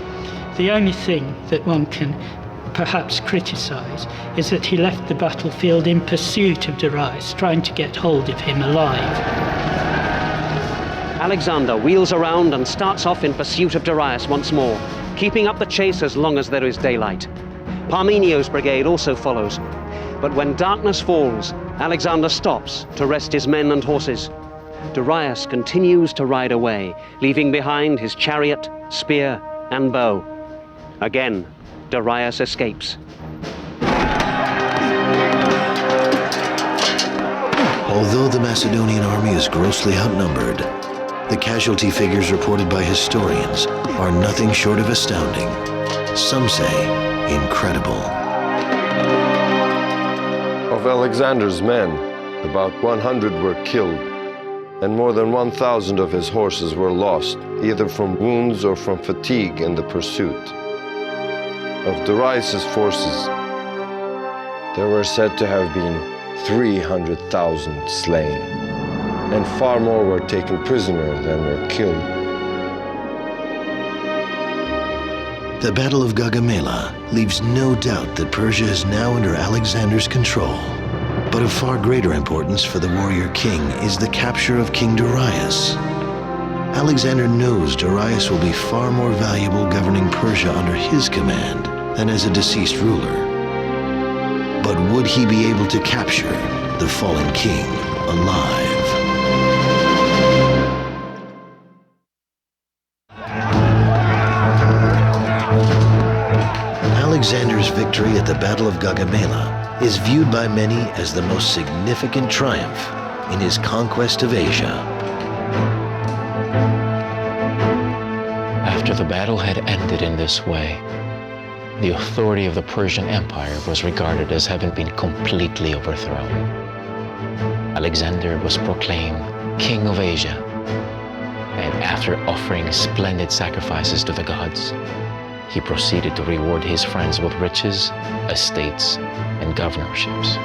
The only thing that one can perhaps criticize is that he left the battlefield in pursuit of Darius, trying to get hold of him alive. Alexander wheels around and starts off in pursuit of Darius once more, keeping up the chase as long as there is daylight. Parmenio's brigade also follows, but when darkness falls, Alexander stops to rest his men and horses. Darius continues to ride away, leaving behind his chariot, spear, and bow. Again, Darius escapes. Although the Macedonian army is grossly outnumbered, the casualty figures reported by historians are nothing short of astounding. Some say incredible. Of Alexander's men, about 100 were killed, and more than 1,000 of his horses were lost, either from wounds or from fatigue in the pursuit. Of Darius' forces, there were said to have been 300,000 slain, and far more were taken prisoner than were killed. The Battle of Gaugamela leaves no doubt that Persia is now under Alexander's control. But of far greater importance for the warrior king is the capture of King Darius. Alexander knows Darius will be far more valuable governing Persia under his command than as a deceased ruler. But would he be able to capture the fallen king alive? Alexander's victory at the Battle of Gaugamela is viewed by many as the most significant triumph in his conquest of Asia. After the battle had ended in this way, the authority of the Persian Empire was regarded as having been completely overthrown. Alexander was proclaimed King of Asia, and after offering splendid sacrifices to the gods, he proceeded to reward his friends with riches, estates, and governorships.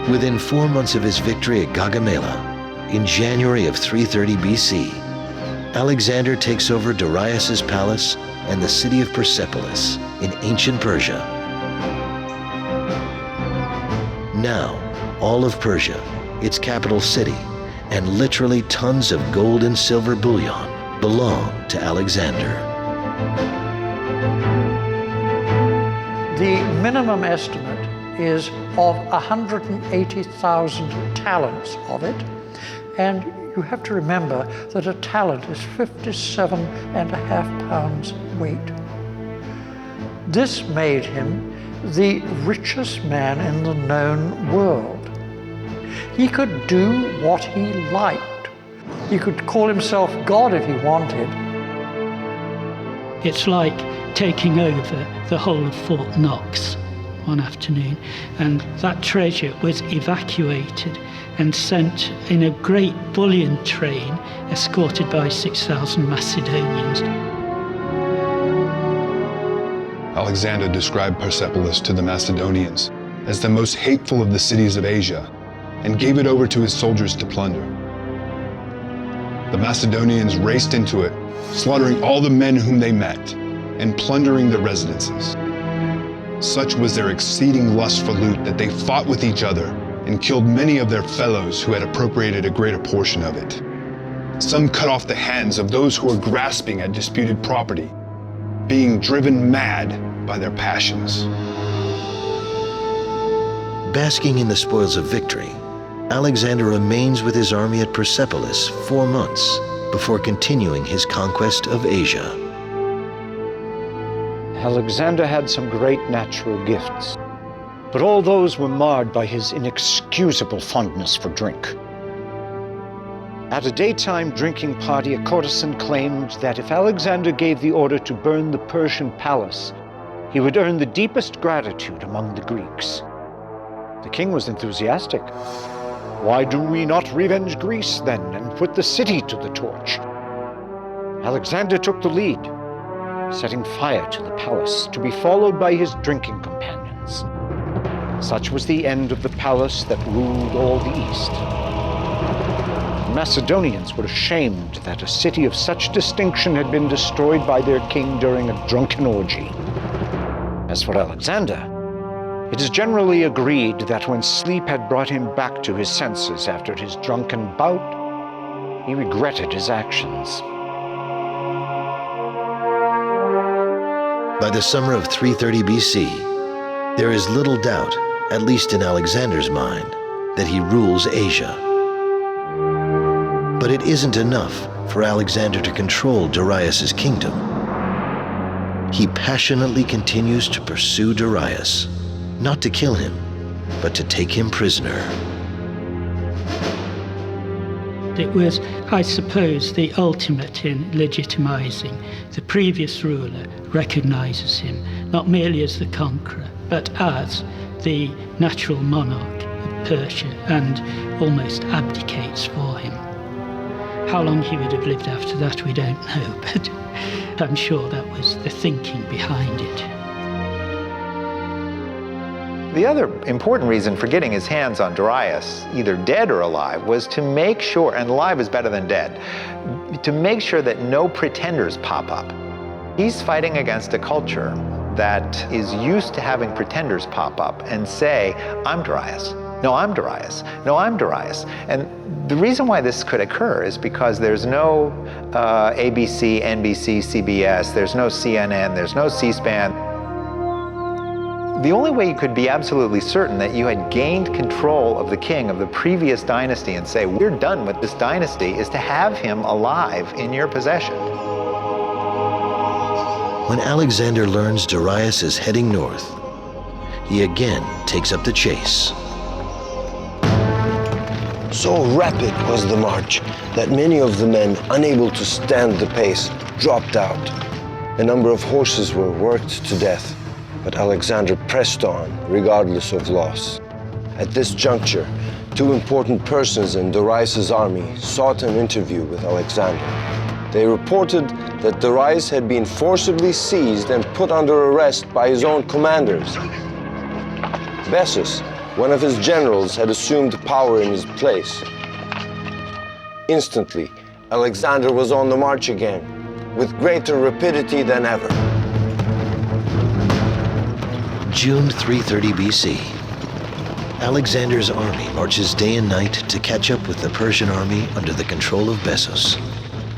Within 4 months of his victory at Gaugamela, in January of 330 BC, Alexander takes over Darius' palace and the city of Persepolis in ancient Persia. Now, all of Persia, its capital city, and literally tons of gold and silver bullion belong to Alexander. The minimum estimate is of 180,000 talents of it, and you have to remember that a talent is 57.5 pounds weight. This made him the richest man in the known world. He could do what he liked He could call himself God if he wanted. It's like taking over the whole of Fort Knox one afternoon, and that treasure was evacuated and sent in a great bullion train escorted by 6,000 Macedonians. Alexander described Persepolis to the Macedonians as the most hateful of the cities of Asia and gave it over to his soldiers to plunder. The Macedonians raced into it, slaughtering all the men whom they met and plundering the residences. Such was their exceeding lust for loot that they fought with each other and killed many of their fellows who had appropriated a greater portion of it. Some cut off the hands of those who were grasping at disputed property, being driven mad by their passions. Basking in the spoils of victory, Alexander remains with his army at Persepolis 4 months before continuing his conquest of Asia. Alexander had some great natural gifts, but all those were marred by his inexcusable fondness for drink. At a daytime drinking party, a courtesan claimed that if Alexander gave the order to burn the Persian palace, he would earn the deepest gratitude among the Greeks. The king was enthusiastic. "Why do we not revenge Greece, then, and put the city to the torch?" Alexander took the lead, setting fire to the palace, to be followed by his drinking companions. Such was the end of the palace that ruled all the East. The Macedonians were ashamed that a city of such distinction had been destroyed by their king during a drunken orgy. As for Alexander, it is generally agreed that when sleep had brought him back to his senses after his drunken bout, he regretted his actions. By the summer of 330 BC, there is little doubt, at least in Alexander's mind, that he rules Asia. But it isn't enough for Alexander to control Darius's kingdom. He passionately continues to pursue Darius, not to kill him, but to take him prisoner. It was, I suppose, the ultimate in legitimizing. The previous ruler recognizes him not merely as the conqueror, but as the natural monarch of Persia, and almost abdicates for him. How long he would have lived after that, we don't know, but I'm sure that was the thinking behind it. The other important reason for getting his hands on Darius, either dead or alive, was to make sure, and alive is better than dead, to make sure that no pretenders pop up. He's fighting against a culture that is used to having pretenders pop up and say, "I'm Darius. No, I'm Darius. No, I'm Darius." And the reason why this could occur is because there's no ABC, NBC, CBS, there's no CNN, there's no C-SPAN. The only way you could be absolutely certain that you had gained control of the king of the previous dynasty and say, "We're done with this dynasty," is to have him alive in your possession. When Alexander learns Darius is heading north, he again takes up the chase. So rapid was the march that many of the men, unable to stand the pace, dropped out. A number of horses were worked to death, but Alexander pressed on, regardless of loss. At this juncture, two important persons in Darius's army sought an interview with Alexander. They reported that Darius had been forcibly seized and put under arrest by his own commanders. Bessus, one of his generals, had assumed power in his place. Instantly, Alexander was on the march again, with greater rapidity than ever. June 330 BC. Alexander's army marches day and night to catch up with the Persian army under the control of Bessus.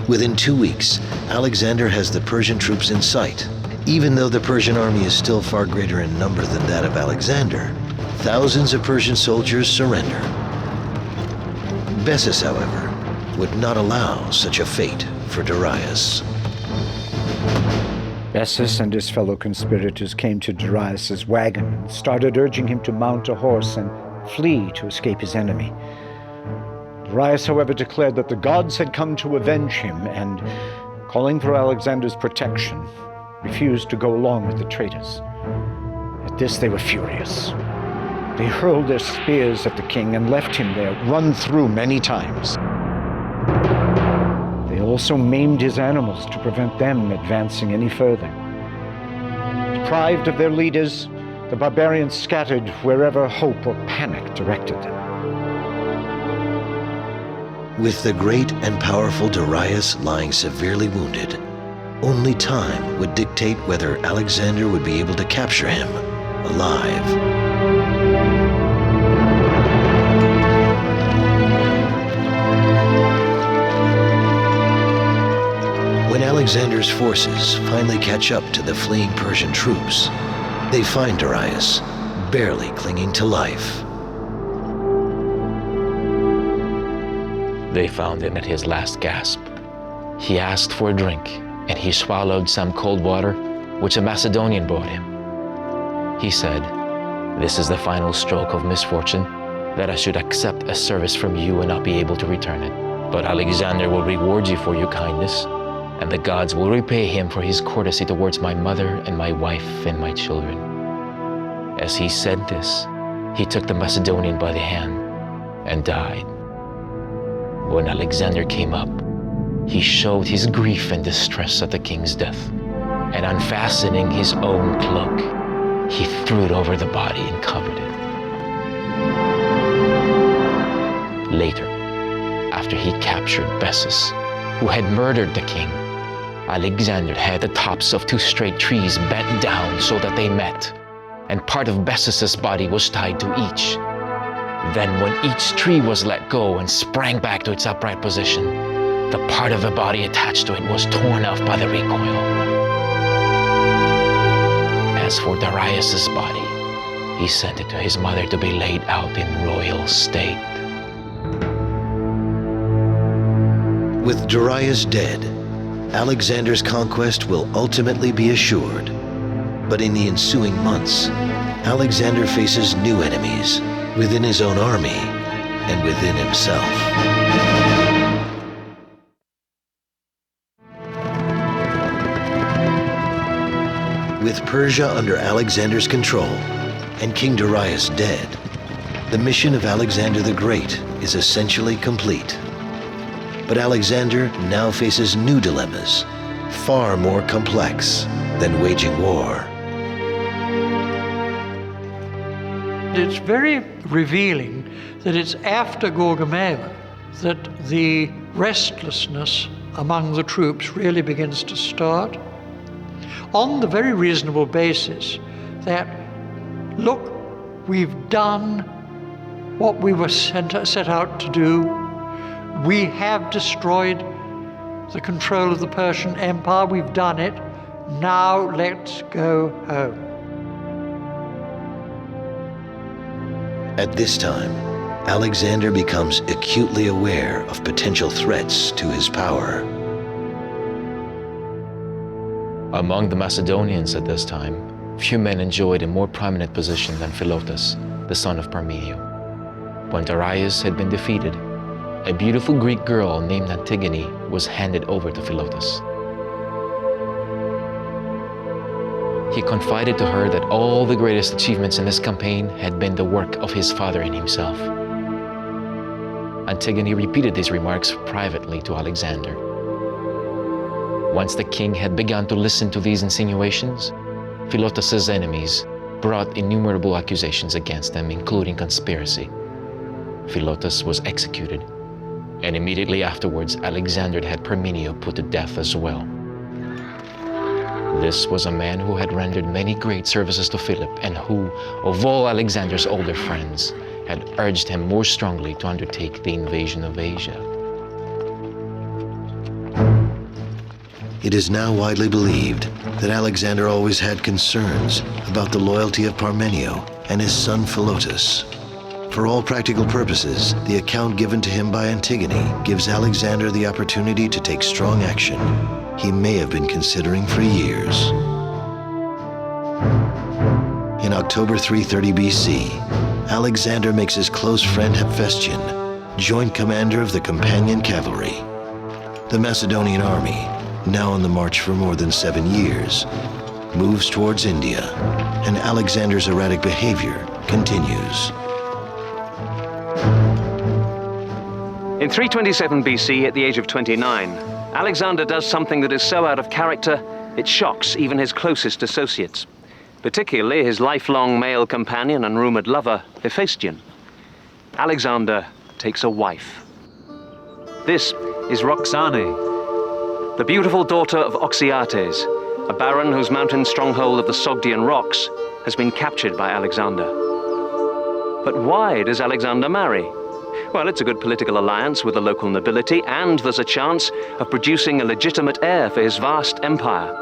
Within 2 weeks, Alexander has the Persian troops in sight. Even though the Persian army is still far greater in number than that of Alexander, thousands of Persian soldiers surrender. Bessus, however, would not allow such a fate for Darius. Bessus and his fellow conspirators came to Darius's wagon and started urging him to mount a horse and flee to escape his enemy. Darius, however, declared that the gods had come to avenge him and, calling for Alexander's protection, refused to go along with the traitors. At this, they were furious. They hurled their spears at the king and left him there, run through many times. They also maimed his animals to prevent them advancing any further. Deprived of their leaders, the barbarians scattered wherever hope or panic directed them. With the great and powerful Darius lying severely wounded, only time would dictate whether Alexander would be able to capture him alive. When Alexander's forces finally catch up to the fleeing Persian troops, they find Darius barely clinging to life. They found him at his last gasp. He asked for a drink, and he swallowed some cold water, which a Macedonian brought him. He said, "This is the final stroke of misfortune, that I should accept a service from you and not be able to return it. But Alexander will reward you for your kindness, and the gods will repay him for his courtesy towards my mother and my wife and my children." As he said this, he took the Macedonian by the hand and died. When Alexander came up, he showed his grief and distress at the king's death, and unfastening his own cloak, he threw it over the body and covered it. Later, after he captured Bessus, who had murdered the king, Alexander had the tops of 2 straight trees bent down so that they met, and part of Bessus's body was tied to each. Then when each tree was let go and sprang back to its upright position, the part of the body attached to it was torn off by the recoil. As for Darius's body, he sent it to his mother to be laid out in royal state. With Darius dead, Alexander's conquest will ultimately be assured. But in the ensuing months, Alexander faces new enemies within his own army and within himself. With Persia under Alexander's control and King Darius dead, the mission of Alexander the Great is essentially complete. But Alexander now faces new dilemmas, far more complex than waging war. It's very revealing that it's after Gaugamela that the restlessness among the troops really begins to start, on the very reasonable basis that, look, we've done what we were set out to do. We have destroyed the control of the Persian Empire. We've done it. Now let's go home. At this time, Alexander becomes acutely aware of potential threats to his power. Among the Macedonians at this time, few men enjoyed a more prominent position than Philotas, the son of Parmenio. When Darius had been defeated, a beautiful Greek girl named Antigone was handed over to Philotas. He confided to her that all the greatest achievements in this campaign had been the work of his father and himself. Antigone repeated these remarks privately to Alexander. Once the king had begun to listen to these insinuations, Philotas's enemies brought innumerable accusations against him, including conspiracy. Philotas was executed, and immediately afterwards, Alexander had Parmenio put to death as well. This was a man who had rendered many great services to Philip and who, of all Alexander's older friends, had urged him more strongly to undertake the invasion of Asia. It is now widely believed that Alexander always had concerns about the loyalty of Parmenio and his son Philotas. For all practical purposes, the account given to him by Antigone gives Alexander the opportunity to take strong action he may have been considering for years. In October 330 BC, Alexander makes his close friend Hephaestion joint commander of the companion cavalry. The Macedonian army, now on the march for more than 7 years, moves towards India, and Alexander's erratic behavior continues. In 327 BC, at the age of 29, Alexander does something that is so out of character, it shocks even his closest associates, particularly his lifelong male companion and rumored lover, Hephaestion. Alexander takes a wife. This is Roxane, the beautiful daughter of Oxyates, a baron whose mountain stronghold of the Sogdian rocks has been captured by Alexander. But why does Alexander marry? Well, it's a good political alliance with the local nobility, and there's a chance of producing a legitimate heir for his vast empire.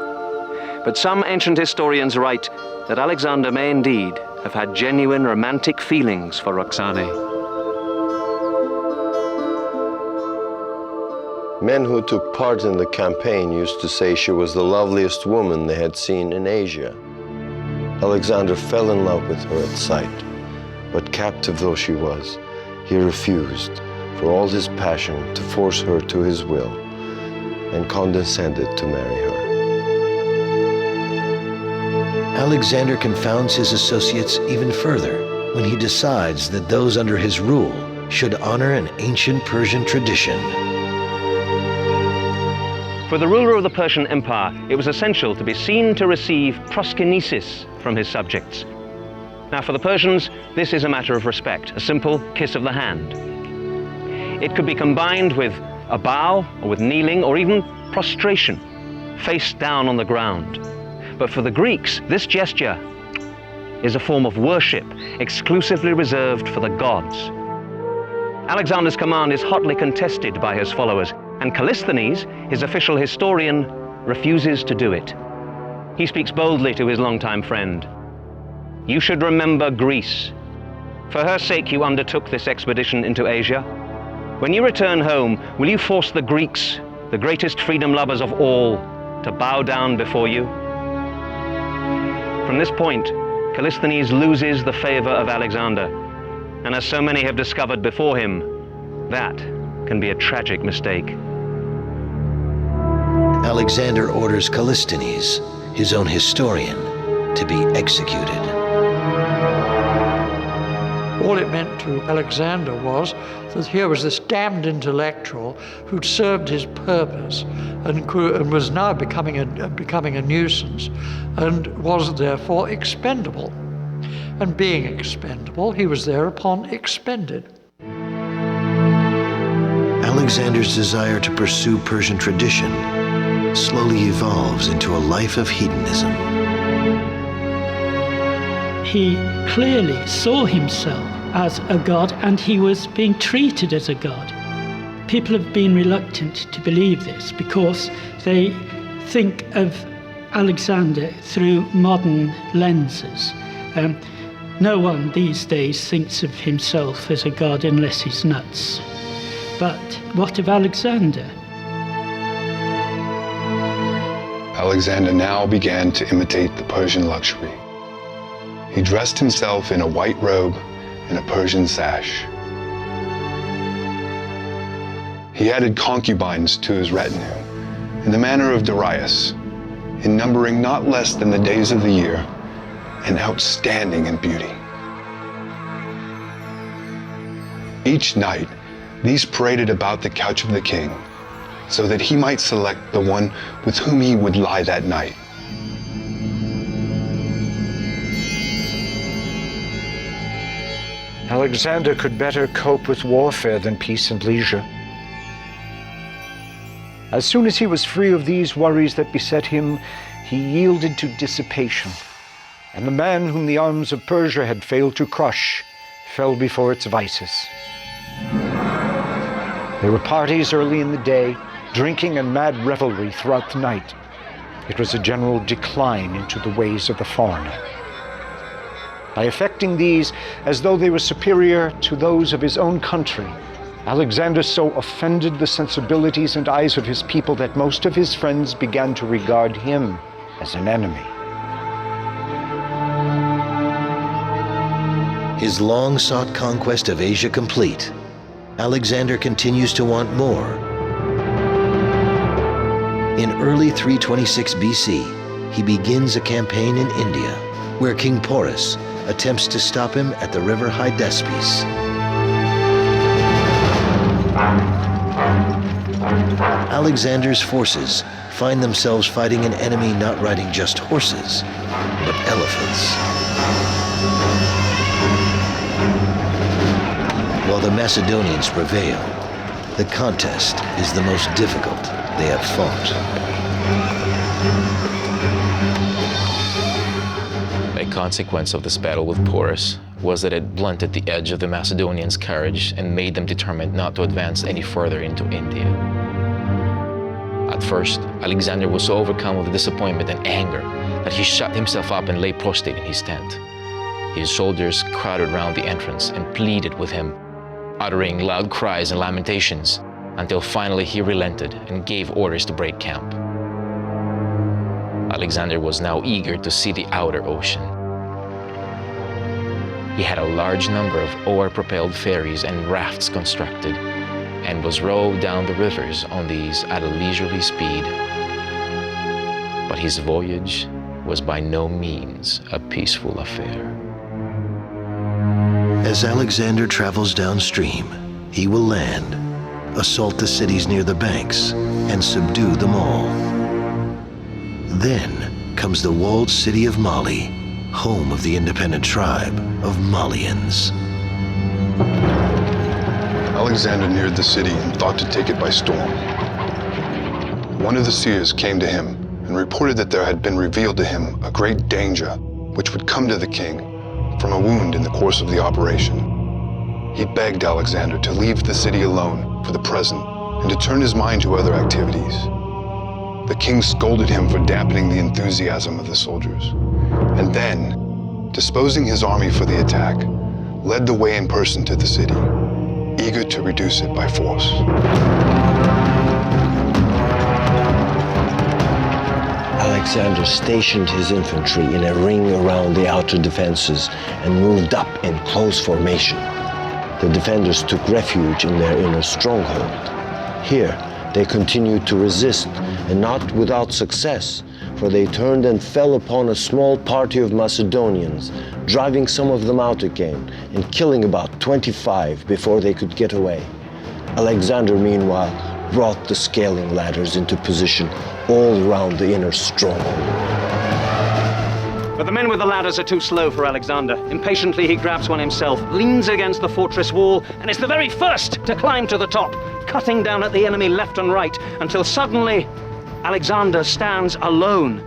But some ancient historians write that Alexander may indeed have had genuine romantic feelings for Roxane. Men who took part in the campaign used to say she was the loveliest woman they had seen in Asia. Alexander fell in love with her at sight, but captive though she was, he refused, for all his passion, to force her to his will, and condescended to marry her. Alexander confounds his associates even further when he decides that those under his rule should honor an ancient Persian tradition. For the ruler of the Persian Empire, it was essential to be seen to receive proskynesis from his subjects. Now, for the Persians, this is a matter of respect, a simple kiss of the hand. It could be combined with a bow, or with kneeling, or even prostration, face down on the ground. But for the Greeks, this gesture is a form of worship exclusively reserved for the gods. Alexander's command is hotly contested by his followers, and Callisthenes, his official historian, refuses to do it. He speaks boldly to his longtime friend. You should remember Greece. For her sake you undertook this expedition into Asia. When you return home, will you force the Greeks, the greatest freedom lovers of all, to bow down before you? From this point, Callisthenes loses the favor of Alexander, and as so many have discovered before him, that can be a tragic mistake. Alexander orders Callisthenes, his own historian, to be executed. All it meant to Alexander was that here was this damned intellectual who'd served his purpose and was now becoming a nuisance and was therefore expendable. And being expendable, he was thereupon expended. Alexander's desire to pursue Persian tradition slowly evolves into a life of hedonism. He clearly saw himself as a god, and he was being treated as a god. People have been reluctant to believe this because they think of Alexander through modern lenses. No one these days thinks of himself as a god unless he's nuts. But what of Alexander? Alexander now began to imitate the Persian luxury. He dressed himself in a white robe and a Persian sash. He added concubines to his retinue in the manner of Darius, in numbering not less than the days of the year and outstanding in beauty. Each night, these paraded about the couch of the king, so that he might select the one with whom he would lie that night. Alexander could better cope with warfare than peace and leisure. As soon as he was free of these worries that beset him, he yielded to dissipation, and the man whom the arms of Persia had failed to crush fell before its vices. There were parties early in the day, drinking and mad revelry throughout the night. It was a general decline into the ways of the foreigner. By affecting these as though they were superior to those of his own country, Alexander so offended the sensibilities and eyes of his people that most of his friends began to regard him as an enemy. His long-sought conquest of Asia complete, Alexander continues to want more. In early 326 BC, he begins a campaign in India, where King Porus attempts to stop him at the river Hydaspes. Alexander's forces find themselves fighting an enemy not riding just horses, but elephants. While the Macedonians prevail, the contest is the most difficult they have fought. A consequence of this battle with Porus was that it blunted the edge of the Macedonians' courage and made them determined not to advance any further into India. At first, Alexander was so overcome with disappointment and anger that he shut himself up and lay prostrate in his tent. His soldiers crowded round the entrance and pleaded with him, uttering loud cries and lamentations, until finally he relented and gave orders to break camp. Alexander was now eager to see the outer ocean. He had a large number of oar-propelled ferries and rafts constructed, and was rowed down the rivers on these at a leisurely speed. But his voyage was by no means a peaceful affair. As Alexander travels downstream, he will land, assault the cities near the banks, and subdue them all. Then comes the walled city of Mali, home of the independent tribe of Malians. Alexander neared the city and thought to take it by storm. One of the seers came to him and reported that there had been revealed to him a great danger which would come to the king from a wound in the course of the operation. He begged Alexander to leave the city alone for the present and to turn his mind to other activities. The king scolded him for dampening the enthusiasm of the soldiers, and then, disposing his army for the attack, led the way in person to the city, eager to reduce it by force. Alexander stationed his infantry in a ring around the outer defenses and moved up in close formation. The defenders took refuge in their inner stronghold. Here, they continued to resist, and not without success, for they turned and fell upon a small party of Macedonians, driving some of them out again and killing about 25 before they could get away. Alexander, meanwhile, brought the scaling ladders into position all around the inner stronghold. But the men with the ladders are too slow for Alexander. Impatiently, he grabs one himself, leans against the fortress wall, and is the very first to climb to the top, cutting down at the enemy left and right, until suddenly Alexander stands alone.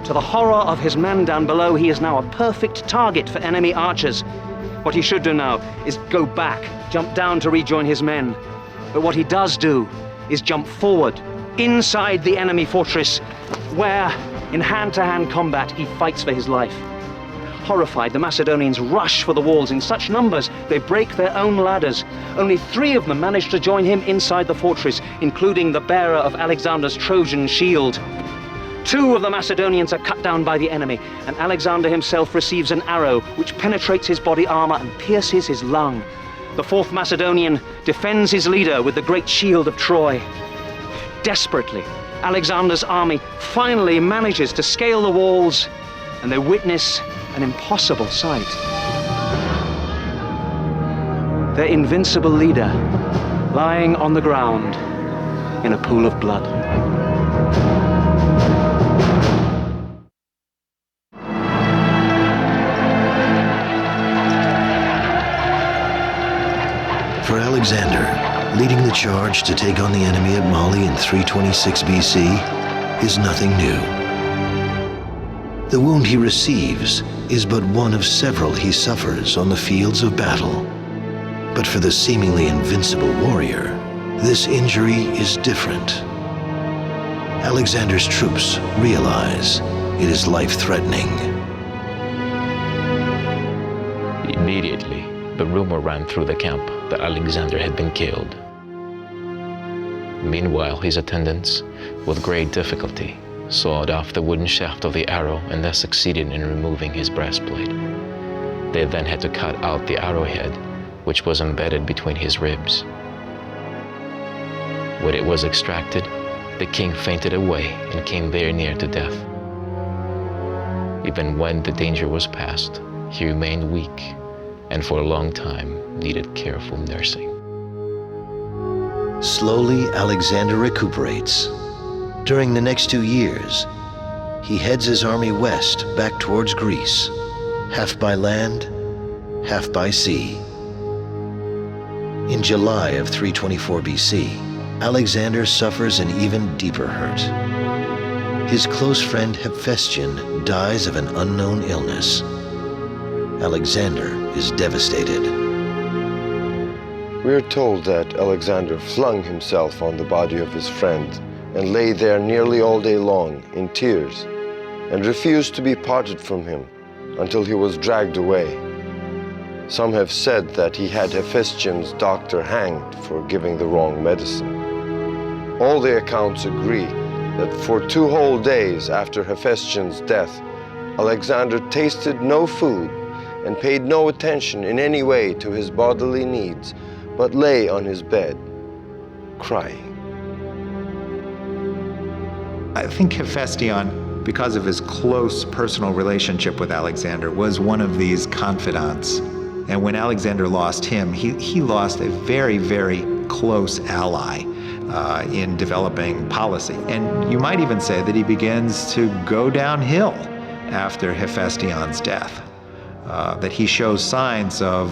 To the horror of his men down below, he is now a perfect target for enemy archers. What he should do now is go back, jump down to rejoin his men. But what he does do is jump forward, inside the enemy fortress, where, in hand-to-hand combat, he fights for his life. Horrified, the Macedonians rush for the walls in such numbers they break their own ladders. Only 3 of them manage to join him inside the fortress, including the bearer of Alexander's Trojan shield. 2 of the Macedonians are cut down by the enemy, and Alexander himself receives an arrow which penetrates his body armor and pierces his lung. The 4th Macedonian defends his leader with the great shield of Troy. Desperately, Alexander's army finally manages to scale the walls, and they witness an impossible sight. Their invincible leader lying on the ground in a pool of blood. For Alexander, leading the charge to take on the enemy at Mali in 326 BC is nothing new. The wound he receives is but one of several he suffers on the fields of battle. But for the seemingly invincible warrior, this injury is different. Alexander's troops realize it is life-threatening. Immediately, the rumor ran through the camp that Alexander had been killed. Meanwhile, his attendants, with great difficulty, sawed off the wooden shaft of the arrow and thus succeeded in removing his breastplate. They then had to cut out the arrowhead, which was embedded between his ribs. When it was extracted, the king fainted away and came very near to death. Even when the danger was past, he remained weak and for a long time needed careful nursing. Slowly, Alexander recuperates. During the next 2 years, he heads his army west back towards Greece, half by land, half by sea. In July of 324 BC, Alexander suffers an even deeper hurt. His close friend Hephaestion dies of an unknown illness. Alexander is devastated. We are told that Alexander flung himself on the body of his friend and lay there nearly all day long in tears and refused to be parted from him until he was dragged away. Some have said that he had Hephaestion's doctor hanged for giving the wrong medicine. All the accounts agree that for 2 whole days after Hephaestion's death, Alexander tasted no food and paid no attention in any way to his bodily needs, but lay on his bed, crying. I think Hephaestion, because of his close personal relationship with Alexander, was one of these confidants. And when Alexander lost him, he lost a very, very close ally in developing policy. And you might even say that he begins to go downhill after Hephaestion's death, that he shows signs of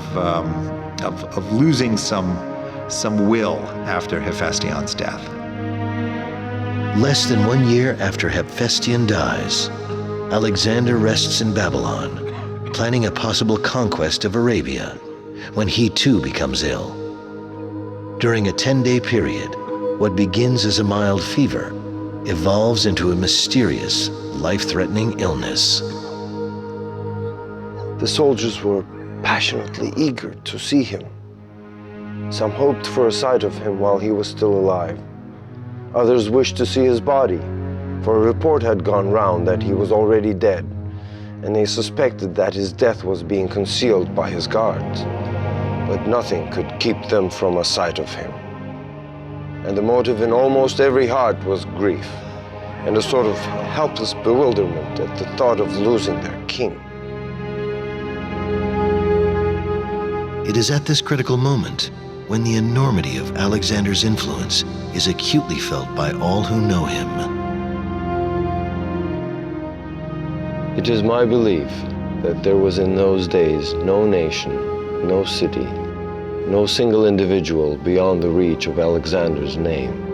losing some will after Hephaestion's death. Less than 1 year after Hephaestion dies, Alexander rests in Babylon, planning a possible conquest of Arabia, when he too becomes ill. During a 10-day period, what begins as a mild fever evolves into a mysterious, life-threatening illness. The soldiers were passionately eager to see him. Some hoped for a sight of him while he was still alive. Others wished to see his body, for a report had gone round that he was already dead, and they suspected that his death was being concealed by his guards. But nothing could keep them from a sight of him. And the motive in almost every heart was grief, and a sort of helpless bewilderment at the thought of losing their king. It is at this critical moment when the enormity of Alexander's influence is acutely felt by all who know him. It is my belief that there was in those days no nation, no city, no single individual beyond the reach of Alexander's name.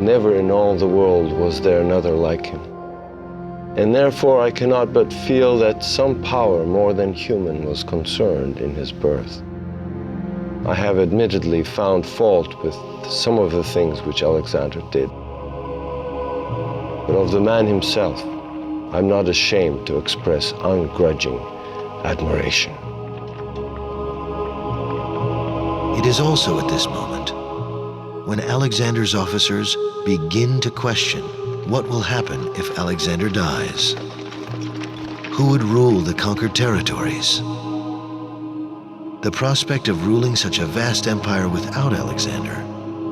Never in all the world was there another like him. And therefore I cannot but feel that some power more than human was concerned in his birth. I have admittedly found fault with some of the things which Alexander did. But of the man himself, I'm not ashamed to express ungrudging admiration. It is also at this moment when Alexander's officers begin to question what will happen if Alexander dies. Who would rule the conquered territories? The prospect of ruling such a vast empire without Alexander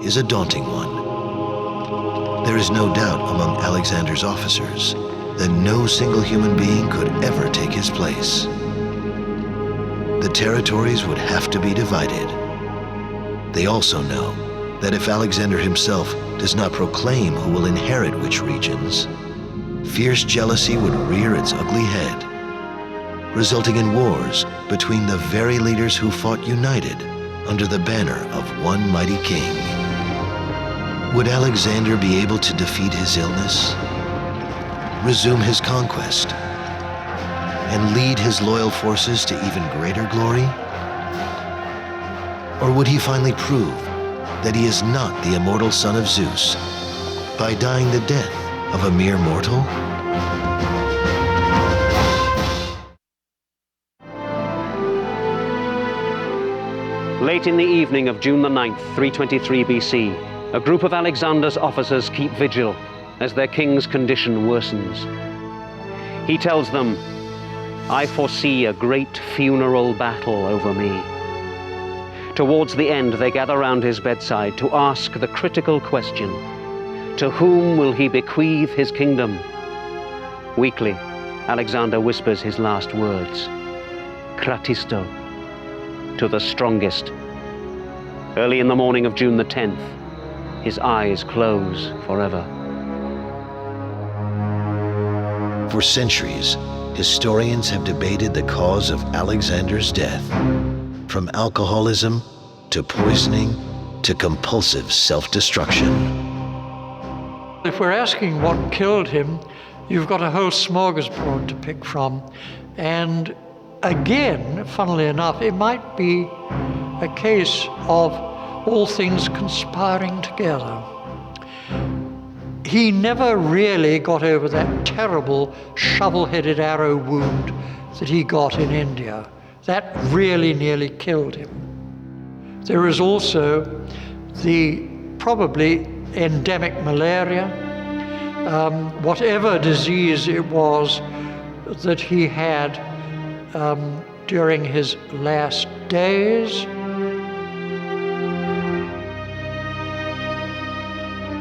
is a daunting one. There is no doubt among Alexander's officers that no single human being could ever take his place. The territories would have to be divided. They also know that if Alexander himself does not proclaim who will inherit which regions, fierce jealousy would rear its ugly head, resulting in wars between the very leaders who fought united under the banner of one mighty king. Would Alexander be able to defeat his illness, resume his conquest, and lead his loyal forces to even greater glory? Or would he finally prove that he is not the immortal son of Zeus by dying the death of a mere mortal? Late in the evening of June the 9th, 323 BC, a group of Alexander's officers keep vigil as their king's condition worsens. He tells them, "I foresee a great funeral battle over me. Towards the end, they gather round his bedside to ask the critical question: to whom will he bequeath his kingdom? Weakly, Alexander whispers his last words: Kratisto, to the strongest. Early in the morning of June the 10th, his eyes close forever. For centuries, historians have debated the cause of Alexander's death, from alcoholism to poisoning to compulsive self-destruction. If we're asking what killed him, you've got a whole smorgasbord to pick from. And again, funnily enough, it might be a case of all things conspiring together. He never really got over that terrible shovel-headed arrow wound that he got in India. That really nearly killed him. There is also the probably endemic malaria, whatever disease it was that he had during his last days.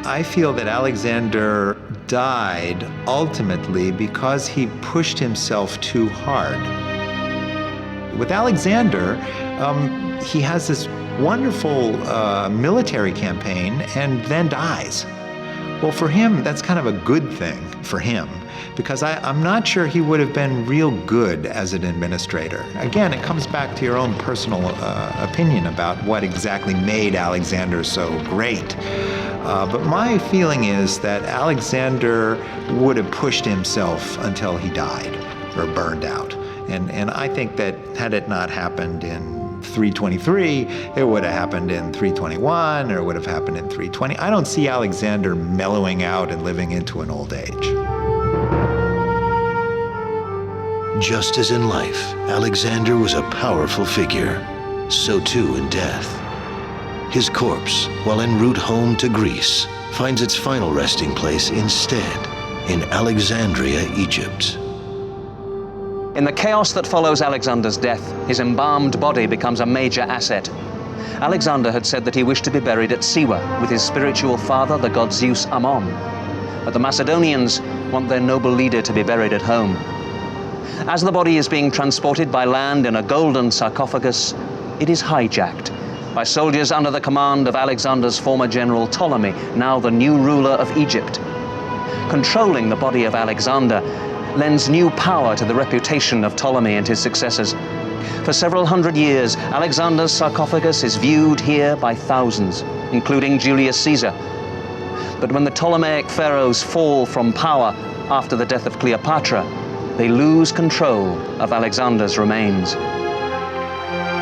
I feel that Alexander died ultimately because he pushed himself too hard. With Alexander, he has this wonderful military campaign and then dies. Well, for him, that's kind of a good thing for him, because I'm not sure he would have been real good as an administrator. Again, it comes back to your own personal opinion about what exactly made Alexander so great. But my feeling is that Alexander would have pushed himself until he died or burned out. And I think that had it not happened in 323, it would have happened in 321, or it would have happened in 320. I don't see Alexander mellowing out and living into an old age. Just as in life, Alexander was a powerful figure, so too in death. His corpse, while en route home to Greece, finds its final resting place instead in Alexandria, Egypt. In the chaos that follows Alexander's death, his embalmed body becomes a major asset. Alexander had said that he wished to be buried at Siwa with his spiritual father, the god Zeus Ammon. But the Macedonians want their noble leader to be buried at home. As the body is being transported by land in a golden sarcophagus, it is hijacked by soldiers under the command of Alexander's former general Ptolemy, now the new ruler of Egypt. Controlling the body of Alexander lends new power to the reputation of Ptolemy and his successors. For several hundred years, Alexander's sarcophagus is viewed here by thousands, including Julius Caesar. But when the Ptolemaic pharaohs fall from power after the death of Cleopatra, they lose control of Alexander's remains.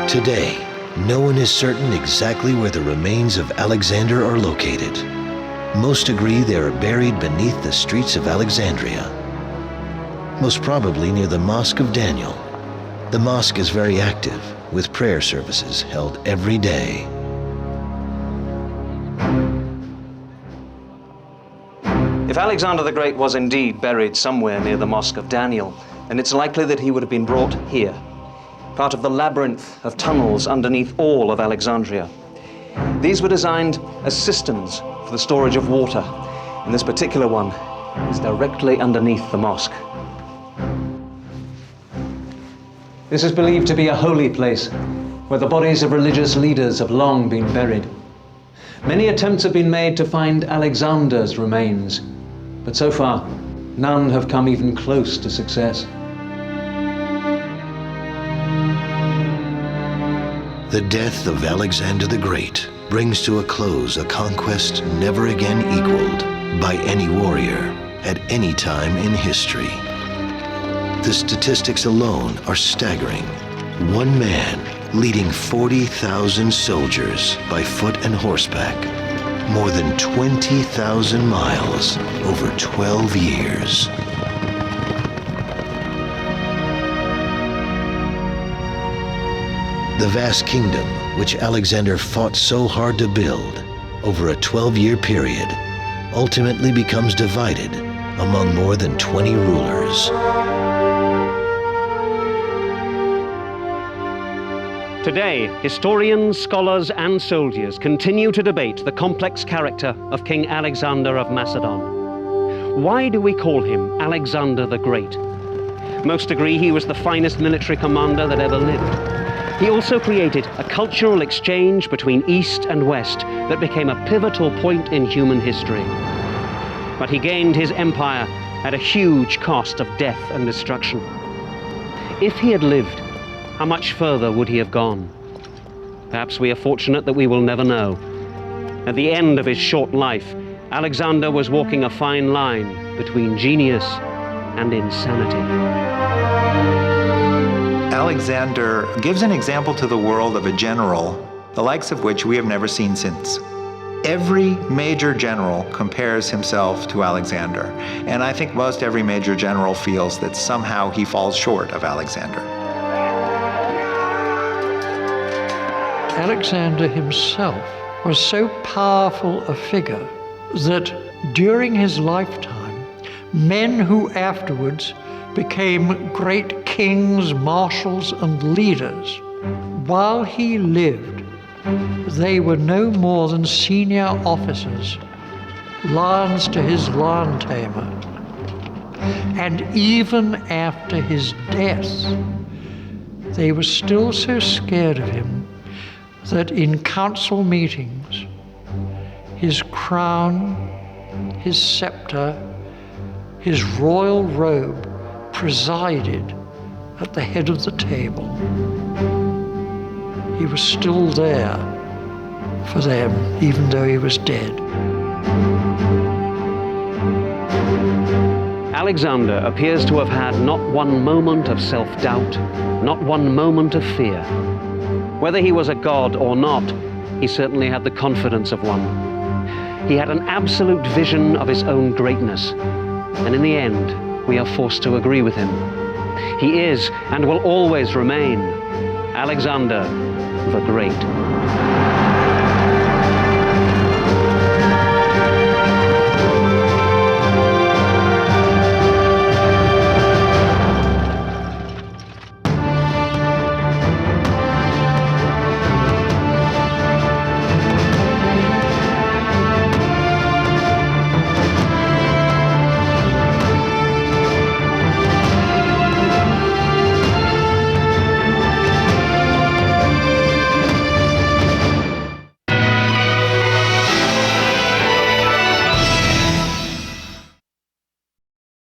Today, no one is certain exactly where the remains of Alexander are located. Most agree they are buried beneath the streets of Alexandria, most probably near the Mosque of Daniel. The mosque is very active, with prayer services held every day. If Alexander the Great was indeed buried somewhere near the Mosque of Daniel, then it's likely that he would have been brought here, part of the labyrinth of tunnels underneath all of Alexandria. These were designed as cisterns for the storage of water, and this particular one is directly underneath the mosque. This is believed to be a holy place where the bodies of religious leaders have long been buried. Many attempts have been made to find Alexander's remains, but so far, none have come even close to success. The death of Alexander the Great brings to a close a conquest never again equaled by any warrior at any time in history. The statistics alone are staggering. One man leading 40,000 soldiers by foot and horseback, more than 20,000 miles over 12 years. The vast kingdom which Alexander fought so hard to build over a 12-year period ultimately becomes divided among more than 20 rulers. Today, historians, scholars, and soldiers continue to debate the complex character of King Alexander of Macedon. Why do we call him Alexander the Great? Most agree he was the finest military commander that ever lived. He also created a cultural exchange between East and West that became a pivotal point in human history. But he gained his empire at a huge cost of death and destruction. If he had lived, how much further would he have gone? Perhaps we are fortunate that we will never know. At the end of his short life, Alexander was walking a fine line between genius and insanity. Alexander gives an example to the world of a general, the likes of which we have never seen since. Every major general compares himself to Alexander, and I think most every major general feels that somehow he falls short of Alexander. Alexander himself was so powerful a figure that during his lifetime, men who afterwards became great kings, marshals, and leaders, while he lived, they were no more than senior officers, lions to his lion tamer. And even after his death, they were still so scared of him that in council meetings, his crown, his scepter, his royal robe presided at the head of the table. He was still there for them, even though he was dead. Alexander appears to have had not one moment of self-doubt, not one moment of fear. Whether he was a god or not, he certainly had the confidence of one. He had an absolute vision of his own greatness, and in the end, we are forced to agree with him. He is, and will always remain, Alexander the Great.